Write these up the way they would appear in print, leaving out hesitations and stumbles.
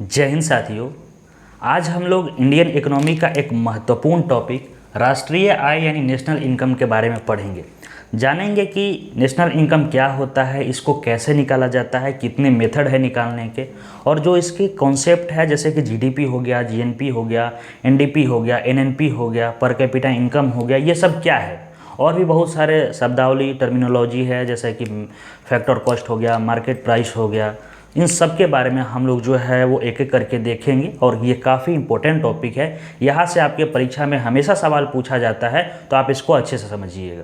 जय हिंद साथियों। आज हम लोग इंडियन इकोनॉमी का एक महत्वपूर्ण टॉपिक राष्ट्रीय आय यानी नेशनल इनकम के बारे में पढ़ेंगे। जानेंगे कि नेशनल इनकम क्या होता है, इसको कैसे निकाला जाता है, कितने मेथड है निकालने के, और जो इसके कॉन्सेप्ट है जैसे कि जीडीपी हो गया, जीएनपी हो गया, एनडीपी हो गया, एनएनपी हो गया, पर कैपिटा इनकम हो गया, ये सब क्या है। और भी बहुत सारे शब्दावली टर्मिनोलॉजी है जैसे कि फैक्टर कॉस्ट हो गया, मार्केट प्राइस हो गया। इन सब के बारे में हम लोग जो है वो एक एक करके देखेंगे और ये काफ़ी इंपॉर्टेंट टॉपिक है। यहाँ से आपके परीक्षा में हमेशा सवाल पूछा जाता है, तो आप इसको अच्छे से समझिएगा।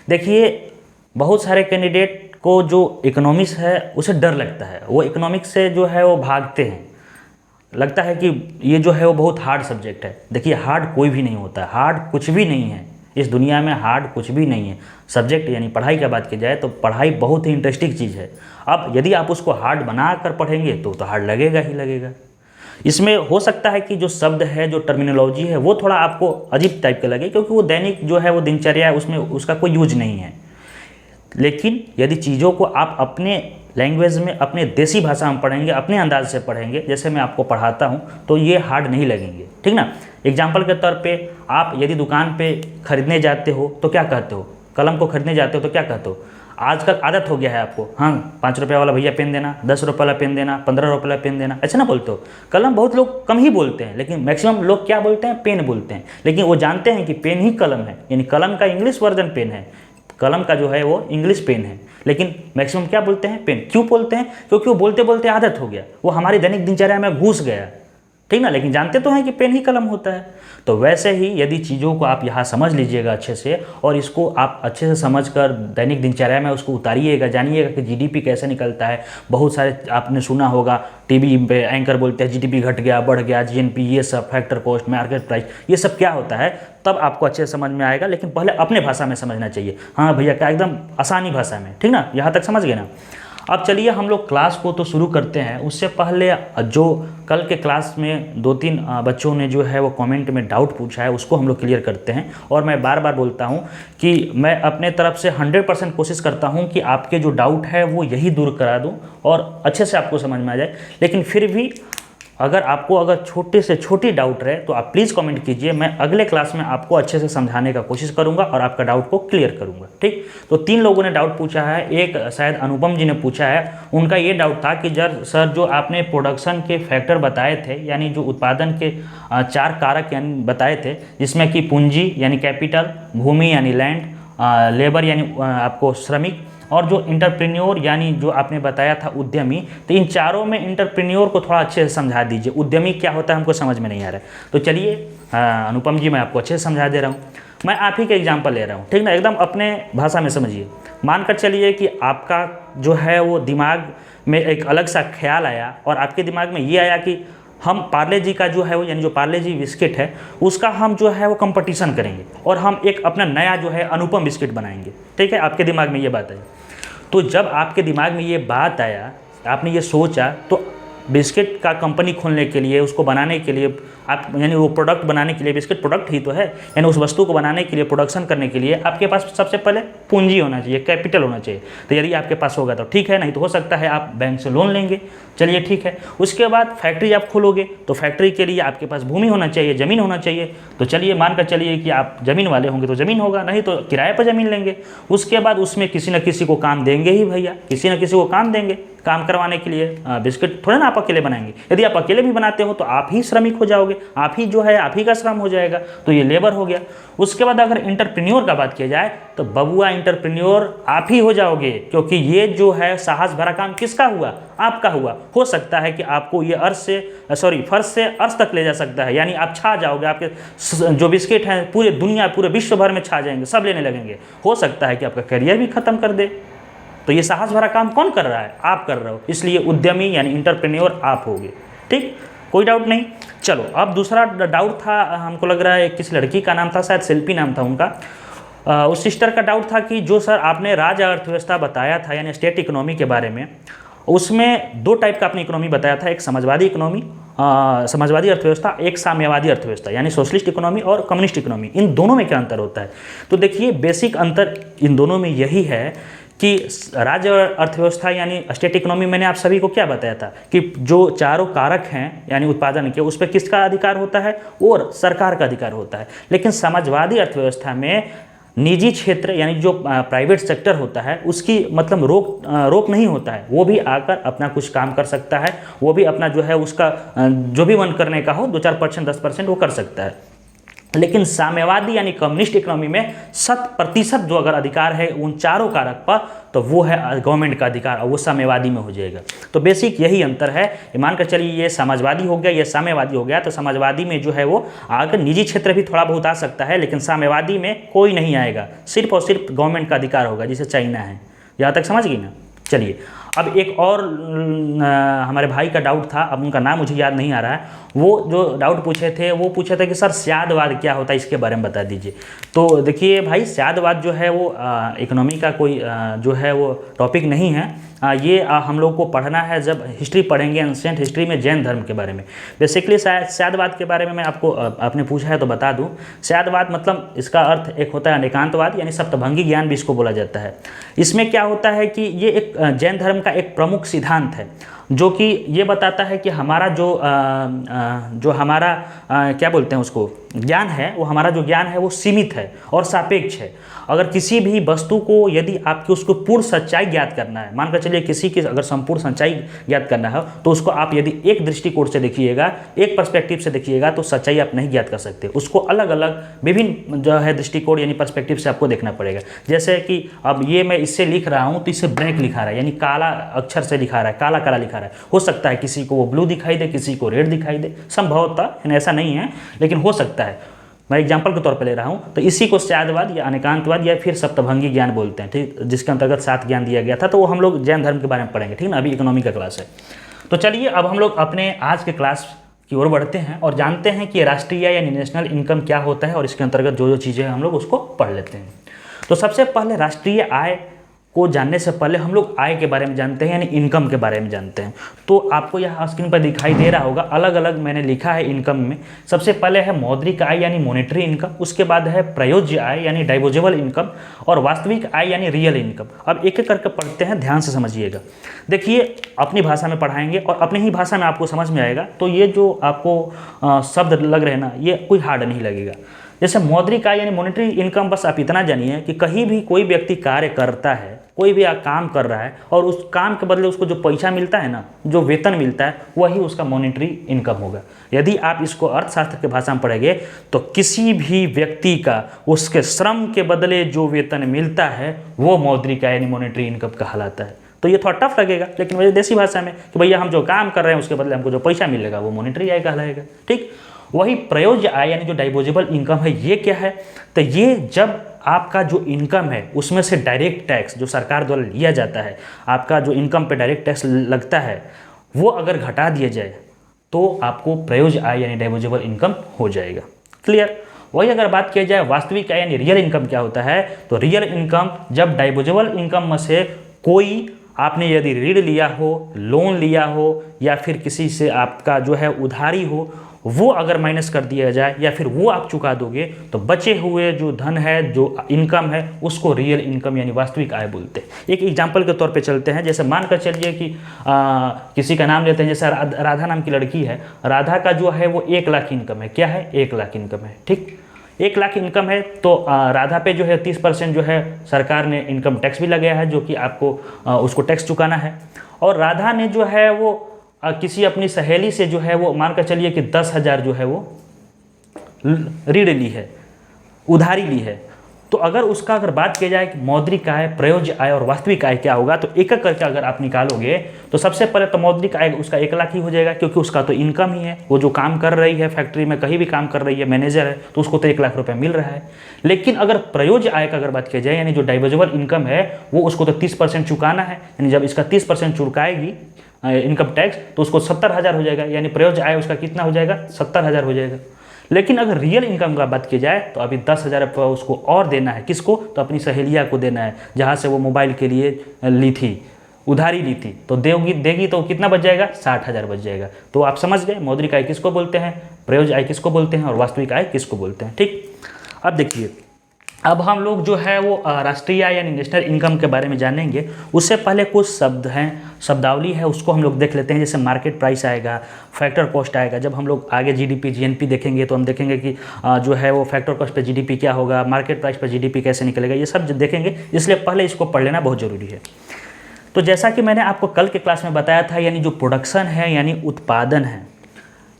देखिए, बहुत सारे कैंडिडेट को जो इकोनॉमिक्स है उसे डर लगता है, वो इकोनॉमिक्स से जो है वो भागते हैं। लगता है कि ये जो है वो बहुत हार्ड सब्जेक्ट है। देखिए, हार्ड कोई भी नहीं होता, हार्ड कुछ भी नहीं है इस दुनिया में, हार्ड कुछ भी नहीं है। सब्जेक्ट यानी पढ़ाई की बात की जाए तो पढ़ाई बहुत ही इंटरेस्टिंग चीज़ है। अब यदि आप उसको हार्ड बना कर पढ़ेंगे तो हार्ड लगेगा ही लगेगा। इसमें हो सकता है कि जो शब्द है, जो टर्मिनोलॉजी है, वो थोड़ा आपको अजीब टाइप का लगे, क्योंकि वो दैनिक जो है वो दिनचर्या है, उसमें उसका कोई यूज नहीं है। लेकिन यदि चीज़ों को आप अपने लैंग्वेज में, अपने देसी भाषा में पढ़ेंगे, अपने अंदाज से पढ़ेंगे, जैसे मैं आपको पढ़ाता हूँ, तो ये हार्ड नहीं लगेंगे। ठीक ना। एग्जाम्पल के तौर पे, आप यदि दुकान पे खरीदने जाते हो तो क्या कहते हो? कलम को खरीदने जाते हो तो क्या कहते हो? आजकल आदत हो गया है आपको, हाँ 5 रुपये वाला भैया पेन देना, 10 रुपये वाला पेन देना, 15 रुपये वाला पेन देना, ऐसा ना बोलते हो। कलम बहुत लोग कम ही बोलते हैं, लेकिन मैक्सिमम लोग क्या बोलते हैं? पेन बोलते हैं। लेकिन वो जानते हैं कि पेन ही कलम है, यानी कलम का इंग्लिश वर्जन पेन है, कलम का जो है वो इंग्लिश पेन है। लेकिन मैक्सिमम क्या बोलते हैं? पेन। क्यों बोलते हैं? क्योंकि वो बोलते बोलते आदत हो गया, वो हमारी दैनिक दिनचर्या में घुस गया। ठीक ना। लेकिन जानते तो हैं कि पेन ही कलम होता है। तो वैसे ही यदि चीज़ों को आप यहाँ समझ लीजिएगा अच्छे से, और इसको आप अच्छे से समझकर दैनिक दिनचर्या में उसको उतारिएगा, जानिएगा कि जीडीपी कैसे निकलता है। बहुत सारे आपने सुना होगा, टीवी पे एंकर बोलते हैं जीडीपी घट गया, बढ़ गया, जीएनपी, ये सब, फैक्टर कॉस्ट, मार्केट प्राइस, ये सब क्या होता है, तब आपको अच्छे से समझ में आएगा। लेकिन पहले अपने भाषा में समझना चाहिए। हाँ भैया, क्या एकदम आसानी भाषा में। ठीक ना, यहाँ तक समझ गए ना। अब चलिए हम लोग क्लास को तो शुरू करते हैं। उससे पहले जो कल के क्लास में 2-3 बच्चों ने जो है वो कमेंट में डाउट पूछा है, उसको हम लोग क्लियर करते हैं। और मैं बार बार बोलता हूं कि मैं अपने तरफ से 100% कोशिश करता हूं कि आपके जो डाउट है वो यही दूर करा दूं और अच्छे से आपको समझ में आ जाए। लेकिन फिर भी अगर छोटे से छोटी डाउट रहे तो आप प्लीज़ कमेंट कीजिए। मैं अगले क्लास में आपको अच्छे से समझाने का कोशिश करूंगा और आपका डाउट को क्लियर करूंगा। ठीक। तो 3 लोगों ने डाउट पूछा है। एक शायद अनुपम जी ने पूछा है। उनका ये डाउट था कि सर जो आपने प्रोडक्शन के फैक्टर बताए थे, यानी जो उत्पादन के 4 कारक यानी बताए थे, जिसमें कि पूंजी यानी कैपिटल, भूमि यानी लैंड, लेबर यानी आपको श्रमिक, और जो इंटरप्रेन्योर यानी जो आपने बताया था उद्यमी, तो इन चारों में इंटरप्रेन्योर को थोड़ा अच्छे से समझा दीजिए। उद्यमी क्या होता है हमको समझ में नहीं आ रहा है। तो चलिए अनुपम जी, मैं आपको अच्छे से समझा दे रहा हूँ। मैं आप ही का एग्जाम्पल ले रहा हूँ। ठीक ना, एकदम अपने भाषा में समझिए। मानकर चलिए कि आपका जो है वो दिमाग में एक अलग सा ख्याल आया, और आपके दिमाग में ये आया कि हम पार्ले जी का जो है वो, यानी जो पार्ले जी बिस्किट है, उसका हम जो है वो कंपटीशन करेंगे और हम एक अपना नया जो है अनुपम बिस्किट बनाएंगे। ठीक है, आपके दिमाग में ये बात है। तो जब आपके दिमाग में ये बात आया, आपने ये सोचा, तो बिस्किट का कंपनी खोलने के लिए, उसको बनाने के लिए, आप यानी वो प्रोडक्ट बनाने के लिए, बिस्किट प्रोडक्ट ही तो है, यानी उस वस्तु को बनाने के लिए, प्रोडक्शन करने के लिए आपके पास सबसे पहले पूंजी होना चाहिए, कैपिटल होना चाहिए। तो यदि आपके पास होगा तो ठीक है, नहीं तो हो सकता है आप बैंक से लोन लेंगे। चलिए ठीक है। उसके बाद फैक्ट्री आप खोलोगे, तो फैक्ट्री के लिए आपके पास भूमि होना चाहिए, ज़मीन होना चाहिए। तो चलिए मानकर चलिए कि आप ज़मीन वाले होंगे तो ज़मीन होगा, नहीं तो किराए पर ज़मीन लेंगे। उसके बाद उसमें किसी न किसी को काम देंगे ही भैया, किसी न किसी को काम देंगे काम करवाने के लिए। बिस्किट थोड़ा ना आप अकेले बनाएंगे। यदि आप अकेले भी बनाते हो तो आप ही श्रमिक हो जाओगे, आप ही जो है आप ही का श्रम हो जाएगा, तो ये लेबर हो गया। उसके बाद अगर इंटरप्रेन्योर का बात किया जाए तो बबुआ इंटरप्रेन्योर आप ही हो जाओगे, क्योंकि ये जो है साहस भरा काम किसका हुआ? आपका हुआ। हो सकता है कि आपको ये फर्श से अर्श तक ले जा सकता है, यानी आप छा जाओगे। आपके जो बिस्किट हैं पूरे दुनिया, पूरे विश्व भर में छा जाएंगे, सब लेने लगेंगे। हो सकता है कि आपका करियर भी खत्म कर दे। तो ये साहस भरा काम कौन कर रहा है? आप कर रहे हो। इसलिए उद्यमी यानी इंटरप्रेन्योर आप होगे। ठीक, कोई डाउट नहीं। चलो, अब दूसरा डाउट था, हमको लग रहा है किसी लड़की का नाम था, शायद शिल्पी नाम था उनका। उस सिस्टर का डाउट था कि जो सर आपने राज्य अर्थव्यवस्था बताया था, यानी स्टेट इकोनॉमी के बारे में, उसमें 2 टाइप का आपने इकोनॉमी बताया था। एक समाजवादी इकोनॉमी, समाजवादी अर्थव्यवस्था, एक साम्यवादी अर्थव्यवस्था, यानी सोशलिस्ट इकोनॉमी और कम्युनिस्ट इकोनॉमी। इन दोनों में क्या अंतर होता है? तो देखिए, बेसिक अंतर इन दोनों में यही है कि राज्य अर्थव्यवस्था यानी स्टेट इकोनॉमी, मैंने आप सभी को क्या बताया था कि जो चारों कारक हैं यानी उत्पादन के, उस पर किसका अधिकार होता है, और सरकार का अधिकार होता है। लेकिन समाजवादी अर्थव्यवस्था में निजी क्षेत्र यानी जो प्राइवेट सेक्टर होता है उसकी मतलब रोक नहीं होता है, वो भी आकर अपना कुछ काम कर सकता है, वो भी अपना जो है उसका जो भी मन करने का हो 2-4%, 10% वो कर सकता है। लेकिन साम्यवादी यानी कम्युनिस्ट इकोनॉमी में 100% जो अगर अधिकार है उन चारों कारक पर, तो वो है गवर्नमेंट का अधिकार, और वो साम्यवादी में हो जाएगा। तो बेसिक यही अंतर है। मानकर चलिए ये समाजवादी हो गया, ये साम्यवादी हो गया। तो समाजवादी में जो है वो आगे निजी क्षेत्र भी थोड़ा बहुत आ सकता है, लेकिन साम्यवादी में कोई नहीं आएगा, सिर्फ और सिर्फ गवर्नमेंट का अधिकार होगा, जिसे चाइना है। यहाँ तक समझ गई ना। चलिए अब एक और हमारे भाई का डाउट था, अब उनका नाम मुझे याद नहीं आ रहा है। वो जो डाउट पूछे थे वो पूछे थे कि सर स्यादवाद क्या होता है, इसके बारे में बता दीजिए। तो देखिए भाई, स्यादवाद जो है वो इकोनॉमी का कोई जो है वो टॉपिक नहीं है। ये हम लोग को पढ़ना है जब हिस्ट्री पढ़ेंगे, एंशिएंट हिस्ट्री में जैन धर्म के बारे में। बेसिकली स्यादवाद के बारे में मैं आपको आपने पूछा है तो बता दूं। स्यादवाद मतलब इसका अर्थ एक होता है अनेकांतवाद, यानी सप्तभंगी ज्ञान भी इसको बोला जाता है। इसमें क्या होता है कि ये एक जैन धर्म का एक प्रमुख सिद्धांत है, जो कि ये बताता है कि हमारा जो हमारा क्या बोलते हैं उसको, ज्ञान है, वो हमारा जो ज्ञान है वो सीमित है और सापेक्ष है। अगर किसी भी वस्तु को यदि आपकी उसको पूर्ण सच्चाई ज्ञात करना है, मानकर चलिए किसी की अगर संपूर्ण सच्चाई ज्ञात करना है, तो उसको आप यदि एक दृष्टिकोण से देखिएगा, एक पर्सपेक्टिव से देखिएगा, तो सच्चाई आप नहीं ज्ञात कर सकते। उसको अलग अलग विभिन्न जो है दृष्टिकोण यानी पर्सपेक्टिव से आपको देखना पड़ेगा। जैसे कि अब ये मैं इससे लिख रहा हूँ तो इसे ब्लैक लिखा रहा है, यानी काला अक्षर से लिखा रहा है, काला काला लिखा रहा है। हो सकता है किसी को वो ब्लू दिखाई दे, किसी को रेड दिखाई दे, संभवतः ऐसा नहीं है, लेकिन हो सकता है। मैं एग्जाम्पल के तौर पे ले रहा हूँ। तो इसी को स्यादवाद या अनेकांतवाद या फिर सप्तभंगी ज्ञान बोलते हैं, ठीक, जिसके अंतर्गत 7 ज्ञान दिया गया था। तो वो हम लोग जैन धर्म के बारे में पढ़ेंगे, ठीक ना। अभी इकोनॉमी का क्लास है। तो चलिए अब हम लोग अपने आज के क्लास की ओर बढ़ते हैं और जानते हैं कि राष्ट्रीय यानी नेशनल इनकम क्या होता है, और इसके अंतर्गत जो जो चीज़ें हैं हम लोग उसको पढ़ लेते हैं। तो सबसे पहले राष्ट्रीय आय को जानने से पहले हम लोग आय के बारे में जानते हैं, यानी इनकम के बारे में जानते हैं। तो आपको यहाँ स्क्रीन पर दिखाई दे रहा होगा, अलग अलग मैंने लिखा है इनकम में। सबसे पहले है मौद्रिक आय यानी मॉनेटरी इनकम, उसके बाद है प्रयोज्य आय यानी डाइवोजेबल इनकम, और वास्तविक आय यानी रियल इनकम। अब एक एक करके पढ़ते हैं, ध्यान से समझिएगा। देखिए अपनी भाषा में पढ़ाएंगे और अपनी ही भाषा में आपको समझ में आएगा। तो ये जो आपको शब्द लग रहे हैं ना, ये कोई हार्ड नहीं लगेगा। जैसे मौद्रिक आय यानी मॉनेटरी इनकम, बस आप इतना जानिए कि कहीं भी कोई व्यक्ति कार्य करता है, कोई भी काम कर रहा है, और उस काम के बदले उसको जो पैसा मिलता है ना, जो वेतन मिलता है, वही उसका मॉनेटरी इनकम होगा। यदि आप इसको अर्थशास्त्र के भाषा में पढ़ेंगे तो किसी भी व्यक्ति का उसके श्रम के बदले जो वेतन मिलता है वो मौद्रिक आय यानी मॉनेटरी इनकम कहलाता है। तो ये थोड़ा टफ लगेगा, लेकिन वही देसी भाषा में कि भैया हम जो काम कर रहे हैं उसके बदले हमको जो पैसा मिलेगा वो मॉनेटरी आय कहलाएगा, ठीक। वही प्रयोज्य आय यानी जो डाइवोजेबल इनकम है, ये क्या है? तो ये जब आपका जो इनकम है उसमें से डायरेक्ट टैक्स जो सरकार द्वारा लिया जाता है, आपका जो इनकम पे डायरेक्ट टैक्स लगता है, वो अगर घटा दिया जाए तो आपको प्रयोज्य आय यानी डाइवोजेबल इनकम हो जाएगा। क्लियर। वही अगर बात किया जाए वास्तविक आय यानी रियल इनकम क्या होता है, तो रियल इनकम जब डाइवोजेबल इनकम में से कोई आपने यदि ऋण लिया हो, लोन लिया हो, या फिर किसी से आपका जो है उधारी हो, वो अगर माइनस कर दिया जाए या फिर वो आप चुका दोगे, तो बचे हुए जो धन है, जो इनकम है, उसको रियल इनकम यानी वास्तविक आय बोलते हैं। एक एग्जांपल के तौर पे चलते हैं। जैसे मान कर चलिए कि किसी का नाम लेते हैं, जैसे राधा नाम की लड़की है। राधा का जो है वो 1 लाख इनकम है। क्या है? 1 लाख इनकम है, ठीक। 1 लाख इनकम है तो राधा पे जो है 30% जो है सरकार ने इनकम टैक्स भी लगाया है, जो कि आपको उसको टैक्स चुकाना है। और राधा ने जो है वो किसी अपनी सहेली से जो है वो मानकर चलिए कि 10,000 जो है वो ऋण ली है, उधारी ली है। तो अगर उसका अगर बात किया जाए कि मौद्रिक आय, प्रयोज्य आय और वास्तविक आय क्या होगा, तो एक एक करके अगर आप निकालोगे तो सबसे पहले तो मौद्रिक आय उसका 1 लाख ही हो जाएगा, क्योंकि उसका तो इनकम ही है। वो जो काम कर रही है फैक्ट्री में, कहीं भी काम कर रही है, मैनेजर है, तो उसको तो 1 लाख रुपये मिल रहा है। लेकिन अगर प्रयोज्य आय का अगर बात किया जाए, यानी जो डाइवोजेबल इनकम है, वो उसको तो 30% चुकाना है। यानी जब इसका 30% चुकाएगी इनकम टैक्स, तो उसको 70,000 हो जाएगा। यानी प्रयोज्य आय उसका कितना हो जाएगा? 70,000 हो जाएगा। लेकिन अगर रियल इनकम का बात की जाए तो अभी 10,000 रुपये उसको और देना है। किसको? तो अपनी सहेलिया को देना है, जहाँ से वो मोबाइल के लिए ली थी, उधारी ली थी। तो देगी तो कितना बच जाएगा? 60,000 बच जाएगा। तो आप समझ गए मौद्रिक आय किसको बोलते हैं, प्रयोज्य आय किसको बोलते हैं, और वास्तविक आय किसको बोलते हैं, ठीक। अब देखिए अब हम लोग जो है वो राष्ट्रीय आय यानी नेशनल इनकम के बारे में जानेंगे। उससे पहले कुछ शब्द हैं, शब्दावली है, उसको हम लोग देख लेते हैं। जैसे मार्केट प्राइस आएगा, फैक्टर कॉस्ट आएगा। जब हम लोग आगे जीडीपी जीएनपी देखेंगे तो हम देखेंगे कि जो है वो फैक्टर कॉस्ट पे जीडीपी क्या होगा, मार्केट प्राइस पर जीडीपी कैसे निकलेगा, ये सब देखेंगे। इसलिए पहले इसको पढ़ लेना बहुत ज़रूरी है। तो जैसा कि मैंने आपको कल के क्लास में बताया था, यानी जो प्रोडक्शन है यानी उत्पादन है,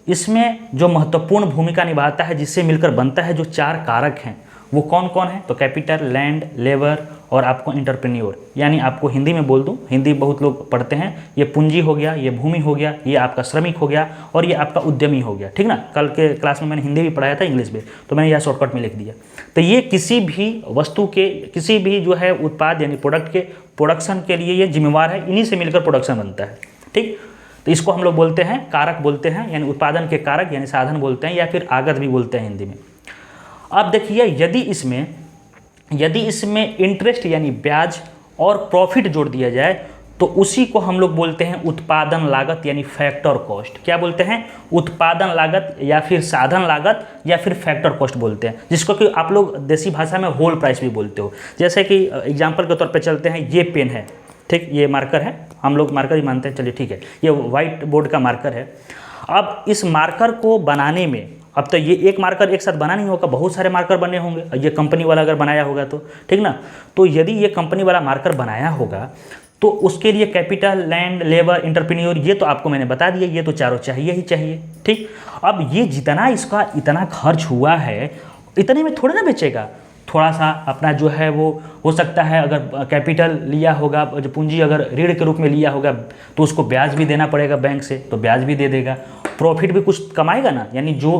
इसमें जो महत्वपूर्ण भूमिका निभाता है, जिससे मिलकर बनता है जो 4 कारक हैं, वो कौन कौन है? तो कैपिटल, लैंड, लेबर और आपको इंटरप्रेन्योर, यानी आपको हिंदी में बोल दूं, हिंदी बहुत लोग पढ़ते हैं, ये पूंजी हो गया, ये भूमि हो गया, ये आपका श्रमिक हो गया और ये आपका उद्यमी हो गया। ठीक ना, कल के क्लास में मैंने हिंदी भी पढ़ाया था, इंग्लिश भी, तो मैंने यह शॉर्टकट में लिख दिया। तो ये किसी भी वस्तु के, किसी भी जो है उत्पाद यानी प्रोडक्ट के प्रोडक्शन के लिए ये जिम्मेवार है, इन्हीं से मिलकर प्रोडक्शन बनता है। ठीक, तो इसको हम लोग बोलते हैं कारक बोलते हैं, यानी उत्पादन के कारक यानी साधन बोलते हैं, या फिर आगत भी बोलते हैं हिंदी में। अब देखिए, यदि इसमें इंटरेस्ट यानी ब्याज और प्रॉफिट जोड़ दिया जाए तो उसी को हम लोग बोलते हैं उत्पादन लागत यानी फैक्टर कॉस्ट। क्या बोलते हैं? उत्पादन लागत या फिर साधन लागत या फिर फैक्टर कॉस्ट बोलते हैं, जिसको कि आप लोग देसी भाषा में होल प्राइस भी बोलते हो। जैसे कि एग्जाम्पल के तौर पे चलते हैं, ये पेन है, ठीक, ये मार्कर है, हम लोग मार्कर ही मानते हैं, चलिए ठीक है, ये व्हाइट बोर्ड का मार्कर है। अब इस मार्कर को बनाने में, अब तो ये एक मार्कर एक साथ बना नहीं होगा, बहुत सारे मार्कर बने होंगे, ये कंपनी वाला अगर बनाया होगा तो, ठीक ना। तो यदि ये कंपनी वाला मार्कर बनाया होगा तो उसके लिए कैपिटल, लैंड, लेबर, इंटरप्रेन्योर, ये तो आपको मैंने बता दिया, ये तो चारों चाहिए ही चाहिए। ठीक, अब ये जितना इसका इतना खर्च हुआ है, इतने में थोड़ा ना बेचेगा, थोड़ा सा अपना जो है वो हो सकता है, अगर कैपिटल लिया होगा, जो पूंजी अगर ऋण के रूप में लिया होगा तो उसको ब्याज भी देना पड़ेगा बैंक से, तो ब्याज भी दे देगा। प्रॉफिट भी कुछ कमाएगा ना, यानी जो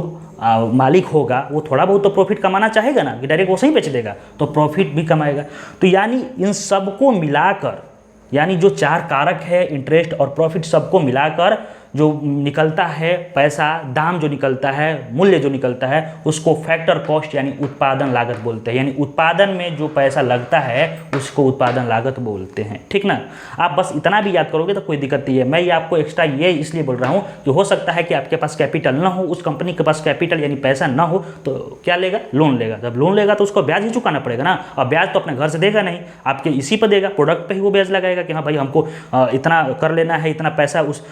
मालिक होगा वो थोड़ा बहुत तो प्रॉफिट कमाना चाहेगा ना, कि डायरेक्ट वो सही बेच देगा, तो प्रॉफिट भी कमाएगा। तो यानी इन सबको मिलाकर, यानी जो 4 कारक है, इंटरेस्ट और प्रॉफिट, सबको मिलाकर जो निकलता है पैसा, दाम जो निकलता है, मूल्य जो निकलता है, उसको फैक्टर कॉस्ट यानी उत्पादन लागत बोलते हैं। यानी उत्पादन में जो पैसा लगता है उसको उत्पादन लागत बोलते हैं। ठीक ना, आप बस इतना भी याद करोगे तो कोई दिक्कत नहीं है। मैं ये आपको एक्स्ट्रा ये इसलिए बोल रहा हूँ कि हो सकता है कि आपके पास कैपिटल ना हो, उस कंपनी के पास कैपिटल यानी पैसा ना हो, तो क्या लेगा? लोन लेगा। जब लोन लेगा तो उसको ब्याज ही चुकाना पड़ेगा ना, और ब्याज तो अपने घर से देगा नहीं, आपके इसी पर देगा, प्रोडक्ट पर ही वो ब्याज लगाएगा कि हाँ भाई हमको इतना कर लेना है, इतना पैसा उस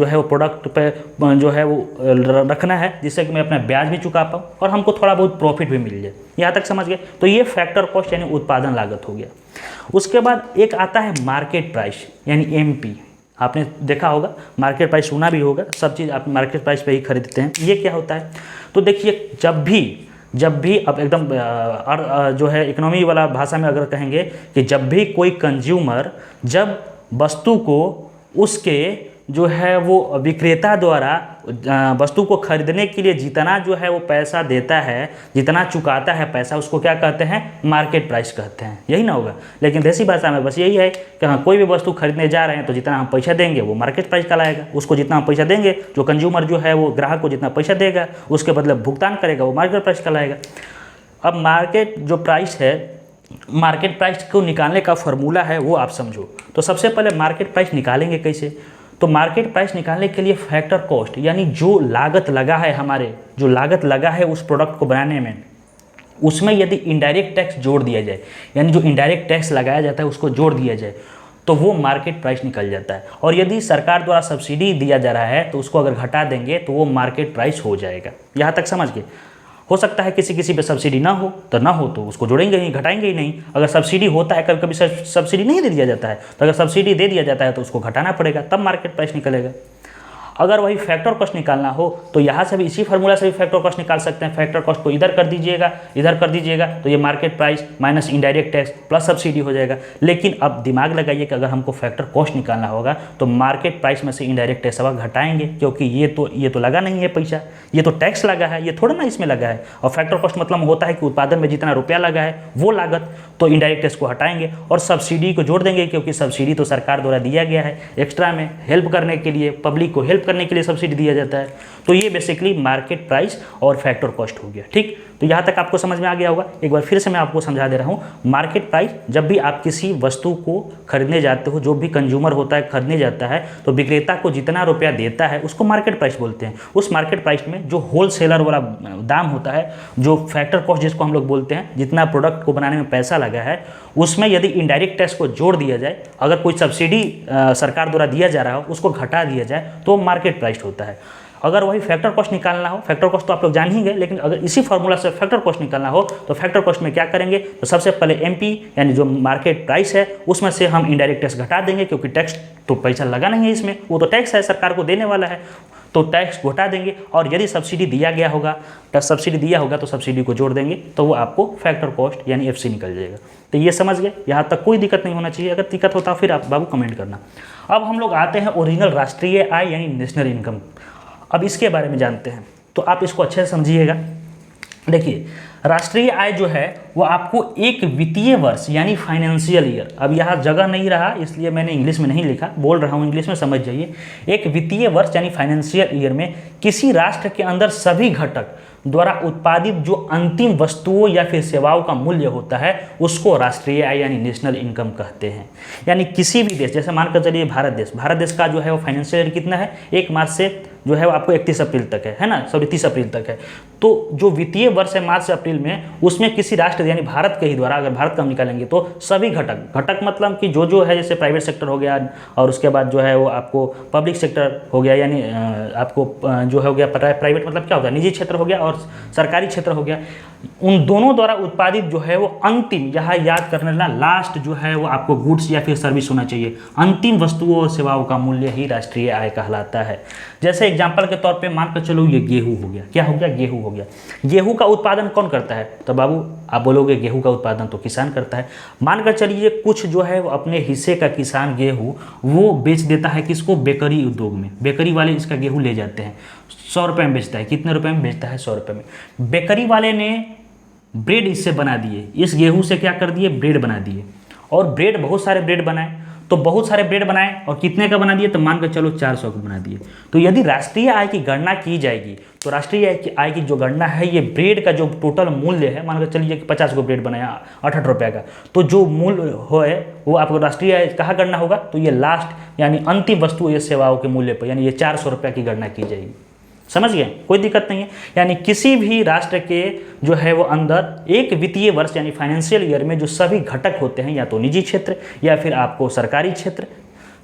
जो है वो प्रोडक्ट पे जो है वो रखना है, जिससे कि मैं अपना ब्याज भी चुका पाऊँ और हमको थोड़ा बहुत प्रॉफिट भी मिल जाए। यहाँ तक समझ गए? तो ये फैक्टर कॉस्ट यानी उत्पादन लागत हो गया। उसके बाद एक आता है मार्केट प्राइस यानी एमपी। आपने देखा होगा, मार्केट प्राइस सुना भी होगा, सब चीज़ आप मार्केट प्राइस पे ही खरीदते हैं। ये क्या होता है? तो देखिए, जब भी अब एकदम जो है इकोनॉमी वाला भाषा में अगर कहेंगे कि जब भी कोई कंज्यूमर जब वस्तु को उसके जो है वो विक्रेता द्वारा वस्तु को खरीदने के लिए जितना जो है वो पैसा देता है, जितना चुकाता है पैसा, उसको क्या कहते हैं? मार्केट प्राइस कहते हैं। यही ना होगा? लेकिन देसी भाषा में बस यही है कि हाँ, कोई भी वस्तु खरीदने जा रहे हैं तो जितना हम पैसा देंगे वो मार्केट प्राइस कहलाएगा। उसको जितना हम पैसा देंगे, जो कंज्यूमर जो है वो ग्राहक को जितना पैसा देगा उसके बदले भुगतान करेगा, वो मार्केट प्राइस कहलाएगा। अब मार्केट जो प्राइस है, मार्केट प्राइस को निकालने का फॉर्मूला है वो आप समझो। तो सबसे पहले मार्केट प्राइस निकालेंगे कैसे? तो मार्केट प्राइस निकालने के लिए फैक्टर कॉस्ट यानी जो लागत लगा है, हमारे जो लागत लगा है उस प्रोडक्ट को बनाने में, उसमें यदि इनडायरेक्ट टैक्स जोड़ दिया जाए, यानी जो इनडायरेक्ट टैक्स लगाया जाता है उसको जोड़ दिया जाए, तो वो मार्केट प्राइस निकल जाता है। और यदि सरकार द्वारा सब्सिडी दिया जा रहा है तो उसको अगर घटा देंगे तो वो मार्केट प्राइस हो जाएगा। यहाँ तक समझ गए? हो सकता है किसी पे सब्सिडी ना हो, तो ना हो तो उसको जोड़ेंगे ही, घटाएंगे ही नहीं। अगर सब्सिडी होता है, कभी कभी सब्सिडी नहीं दे दिया जाता है, तो अगर सब्सिडी दे दिया जाता है तो उसको घटाना पड़ेगा, तब मार्केट प्राइस निकलेगा। अगर वही फैक्टर कॉस्ट निकालना हो तो यहाँ से भी इसी फार्मूला से भी फैक्टर कॉस्ट निकाल सकते हैं। फैक्टर कॉस्ट को इधर कर दीजिएगा तो ये market price minus indirect tax plus subsidy हो जाएगा। लेकिन अब दिमाग लगाइए कि अगर हमको फैक्टर कॉस्ट निकालना होगा तो मार्केट प्राइस में से इनडायरेक्ट टैक्स अब घटाएंगे, क्योंकि ये तो लगा नहीं है पैसा, ये तो टैक्स लगा है, ये थोड़ा ना इसमें लगा है। और फैक्टर कॉस्ट मतलब होता है कि उत्पादन में जितना रुपया लगा है वो लागत, तो इनडायरेक्ट टैक्स को हटाएंगे और सब्सिडी को जोड़ देंगे, क्योंकि सब्सिडी तो सरकार द्वारा दिया गया है एक्स्ट्रा में हेल्प करने के लिए, पब्लिक को हेल्प करने के लिए सब्सिडी दिया जाता है। तो ये बेसिकली मार्केट प्राइस और फैक्टर कॉस्ट हो गया। ठीक, तो यहाँ तक आपको समझ में आ गया होगा। एक बार फिर से मैं आपको समझा दे रहा हूँ, मार्केट प्राइस, जब भी आप किसी वस्तु को खरीदने जाते हो, जो भी कंज्यूमर होता है खरीदने जाता है, तो विक्रेता को जितना रुपया देता है उसको मार्केट प्राइस बोलते हैं। उस मार्केट प्राइस में जो होलसेलर वाला दाम होता है, जो फैक्टर कॉस्ट जिसको हम लोग बोलते हैं, जितना प्रोडक्ट को बनाने में पैसा लगा है, उसमें यदि इनडायरेक्ट टैक्स को जोड़ दिया जाए, अगर कोई सब्सिडी सरकार द्वारा दिया जा रहा हो उसको घटा दिया जाए, तो मार्केट प्राइस होता है। अगर वही फैक्टर कॉस्ट निकालना हो, फैक्टर कॉस्ट तो आप लोग जान ही गए, लेकिन अगर इसी फार्मूला से फैक्टर कॉस्ट निकालना हो तो फैक्टर कॉस्ट में क्या करेंगे, तो सबसे पहले एमपी यानी जो मार्केट प्राइस है उसमें से हम इनडायरेक्ट टैक्स घटा देंगे, क्योंकि टैक्स तो पैसा लगा नहीं है इसमें, वो तो टैक्स है सरकार को देने वाला है, तो टैक्स घटा देंगे। और यदि सब्सिडी दिया गया होगा, सब्सिडी दिया होगा तो सब्सिडी को जोड़ देंगे, तो वो आपको फैक्टर कॉस्ट यानी एफसी निकल जाएगा। तो ये समझ गए, यहाँ तक कोई दिक्कत नहीं होना चाहिए। अगर दिक्कत होता फिर आप बाबू कमेंट करना। अब हम लोग आते हैं ओरिजिनल राष्ट्रीय आय यानी नेशनल इनकम। अब इसके बारे में जानते हैं, तो आप इसको अच्छे से समझिएगा। देखिए, राष्ट्रीय आय जो है वो आपको एक वित्तीय वर्ष यानी फाइनेंशियल ईयर, अब यहाँ जगह नहीं रहा इसलिए मैंने इंग्लिश में नहीं लिखा, बोल रहा हूँ इंग्लिश में, समझ जाइए। एक वित्तीय वर्ष यानी फाइनेंशियल ईयर में किसी राष्ट्र के अंदर सभी घटक द्वारा उत्पादित जो अंतिम वस्तुओं या फिर सेवाओं का मूल्य होता है उसको राष्ट्रीय आय यानी नेशनल इनकम कहते हैं। यानी किसी भी देश, जैसे मानकर चलिए भारत देश का जो है वो फाइनेंशियल ईयर कितना है, 1 मार्च से जो है वो आपको 31 अप्रैल तक है ना, सॉरी 30 अप्रैल तक है। तो जो वित्तीय वर्ष है मार्च से अप्रैल में, उसमें किसी राष्ट्र यानी भारत के ही द्वारा, अगर भारत का हम निकालेंगे तो सभी घटक मतलब कि जो है, जैसे प्राइवेट सेक्टर हो गया, और उसके बाद जो है वो आपको पब्लिक सेक्टर हो गया, यानी आपको जो हो गया प्राइवेट मतलब क्या होता है, निजी क्षेत्र हो गया, और सरकारी क्षेत्र हो गया, उन दोनों द्वारा उत्पादित जो है वो अंतिम, यहाँ याद करने ना, लास्ट जो है वो आपको गुड्स या फिर सर्विस होना चाहिए, अंतिम वस्तुओं और सेवाओं का मूल्य ही राष्ट्रीय आय कहलाता है। जैसे एग्जाम्पल के तौर पे मानकर चलो ये गेहूं हो गया, क्या हो गया, गेहूं हो गया। गेहूं का उत्पादन कौन करता है, तो बाबू आप बोलोगे गेहूं का उत्पादन तो किसान करता है। मानकर चलिए कुछ जो है वो अपने हिस्से का किसान गेहूं वो बेच देता है किसको, बेकरी उद्योग में, बेकरी वाले इसका गेहूं ले जाते हैं, 100 रुपये में बेचता है। कितने रुपए में बेचता है, 100 रुपये में। बेकरी वाले ने ब्रेड इससे बना दिए, इस गेहूं से क्या कर दिए, ब्रेड बना दिए, और ब्रेड बहुत सारे ब्रेड बनाए, तो बहुत सारे ब्रेड बनाए और कितने का बना दिए, तो मान कर चलो 400 का बना दिए। तो यदि राष्ट्रीय आय की गणना की जाएगी तो राष्ट्रीय आय की जो गणना है, ये ब्रेड का जो टोटल मूल्य है, मान कर चलिए कि 50 को ब्रेड बनाया 68 रुपये का, तो जो मूल्य है वो आपको राष्ट्रीय आय कहाँ गणना होगा, तो ये लास्ट यानी अंतिम वस्तु या सेवाओं के मूल्य पर, यानी ये 400 रुपये की गणना की जाएगी। समझ गए, कोई दिक्कत नहीं है। यानी किसी भी राष्ट्र के जो है वो अंदर एक वित्तीय वर्ष यानी फाइनेंशियल ईयर में जो सभी घटक होते हैं, या तो निजी क्षेत्र या फिर आपको सरकारी क्षेत्र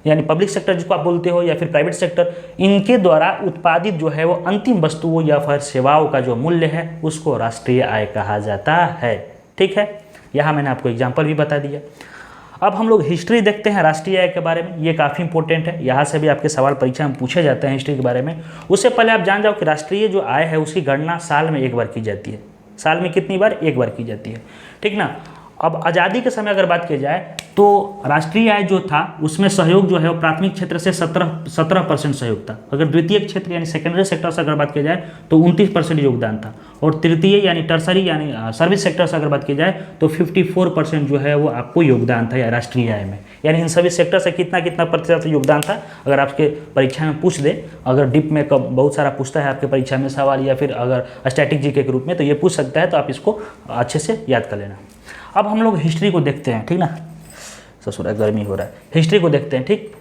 यानी पब्लिक सेक्टर जिसको आप बोलते हो, या फिर प्राइवेट सेक्टर, इनके द्वारा उत्पादित जो है वो अंतिम वस्तुओं या फिर सेवाओं का जो मूल्य है उसको राष्ट्रीय आय कहा जाता है। ठीक है, यहाँ मैंने आपको एग्जाम्पल भी बता दिया। अब हम लोग हिस्ट्री देखते हैं राष्ट्रीय आय के बारे में, ये काफ़ी इंपॉर्टेंट है, यहाँ से भी आपके सवाल परीक्षा में पूछे जाते हैं हिस्ट्री के बारे में। उससे पहले आप जान जाओ कि राष्ट्रीय जो आय है उसकी गणना साल में 1 बार की जाती है। साल में कितनी बार, 1 बार की जाती है, ठीक ना। अब आज़ादी के समय अगर बात की जाए तो राष्ट्रीय आय जो था उसमें सहयोग जो है वो प्राथमिक क्षेत्र से 17% सहयोग था। अगर द्वितीय क्षेत्र यानी सेकेंडरी सेक्टर से अगर बात की जाए तो 29% योगदान था, और तृतीय यानी टर्सरी यानी सर्विस सेक्टर से अगर बात की जाए तो 54% जो है वो आपको योगदान था या राष्ट्रीय आय में। यानी इन सभी सेक्टर से कितना कितना प्रतिशत योगदान था, अगर आपके परीक्षा में पूछ दे, अगर डिप में कब बहुत सारा पूछता है आपके परीक्षा में सवाल, या फिर अगर स्टैटिक जीके के रूप में, तो ये पूछ सकता है, तो आप इसको अच्छे से याद कर लेना। अब हम लोग हिस्ट्री को देखते हैं, ठीक ना, ससुरा गर्मी हो रहा है, हिस्ट्री को देखते हैं, ठीक,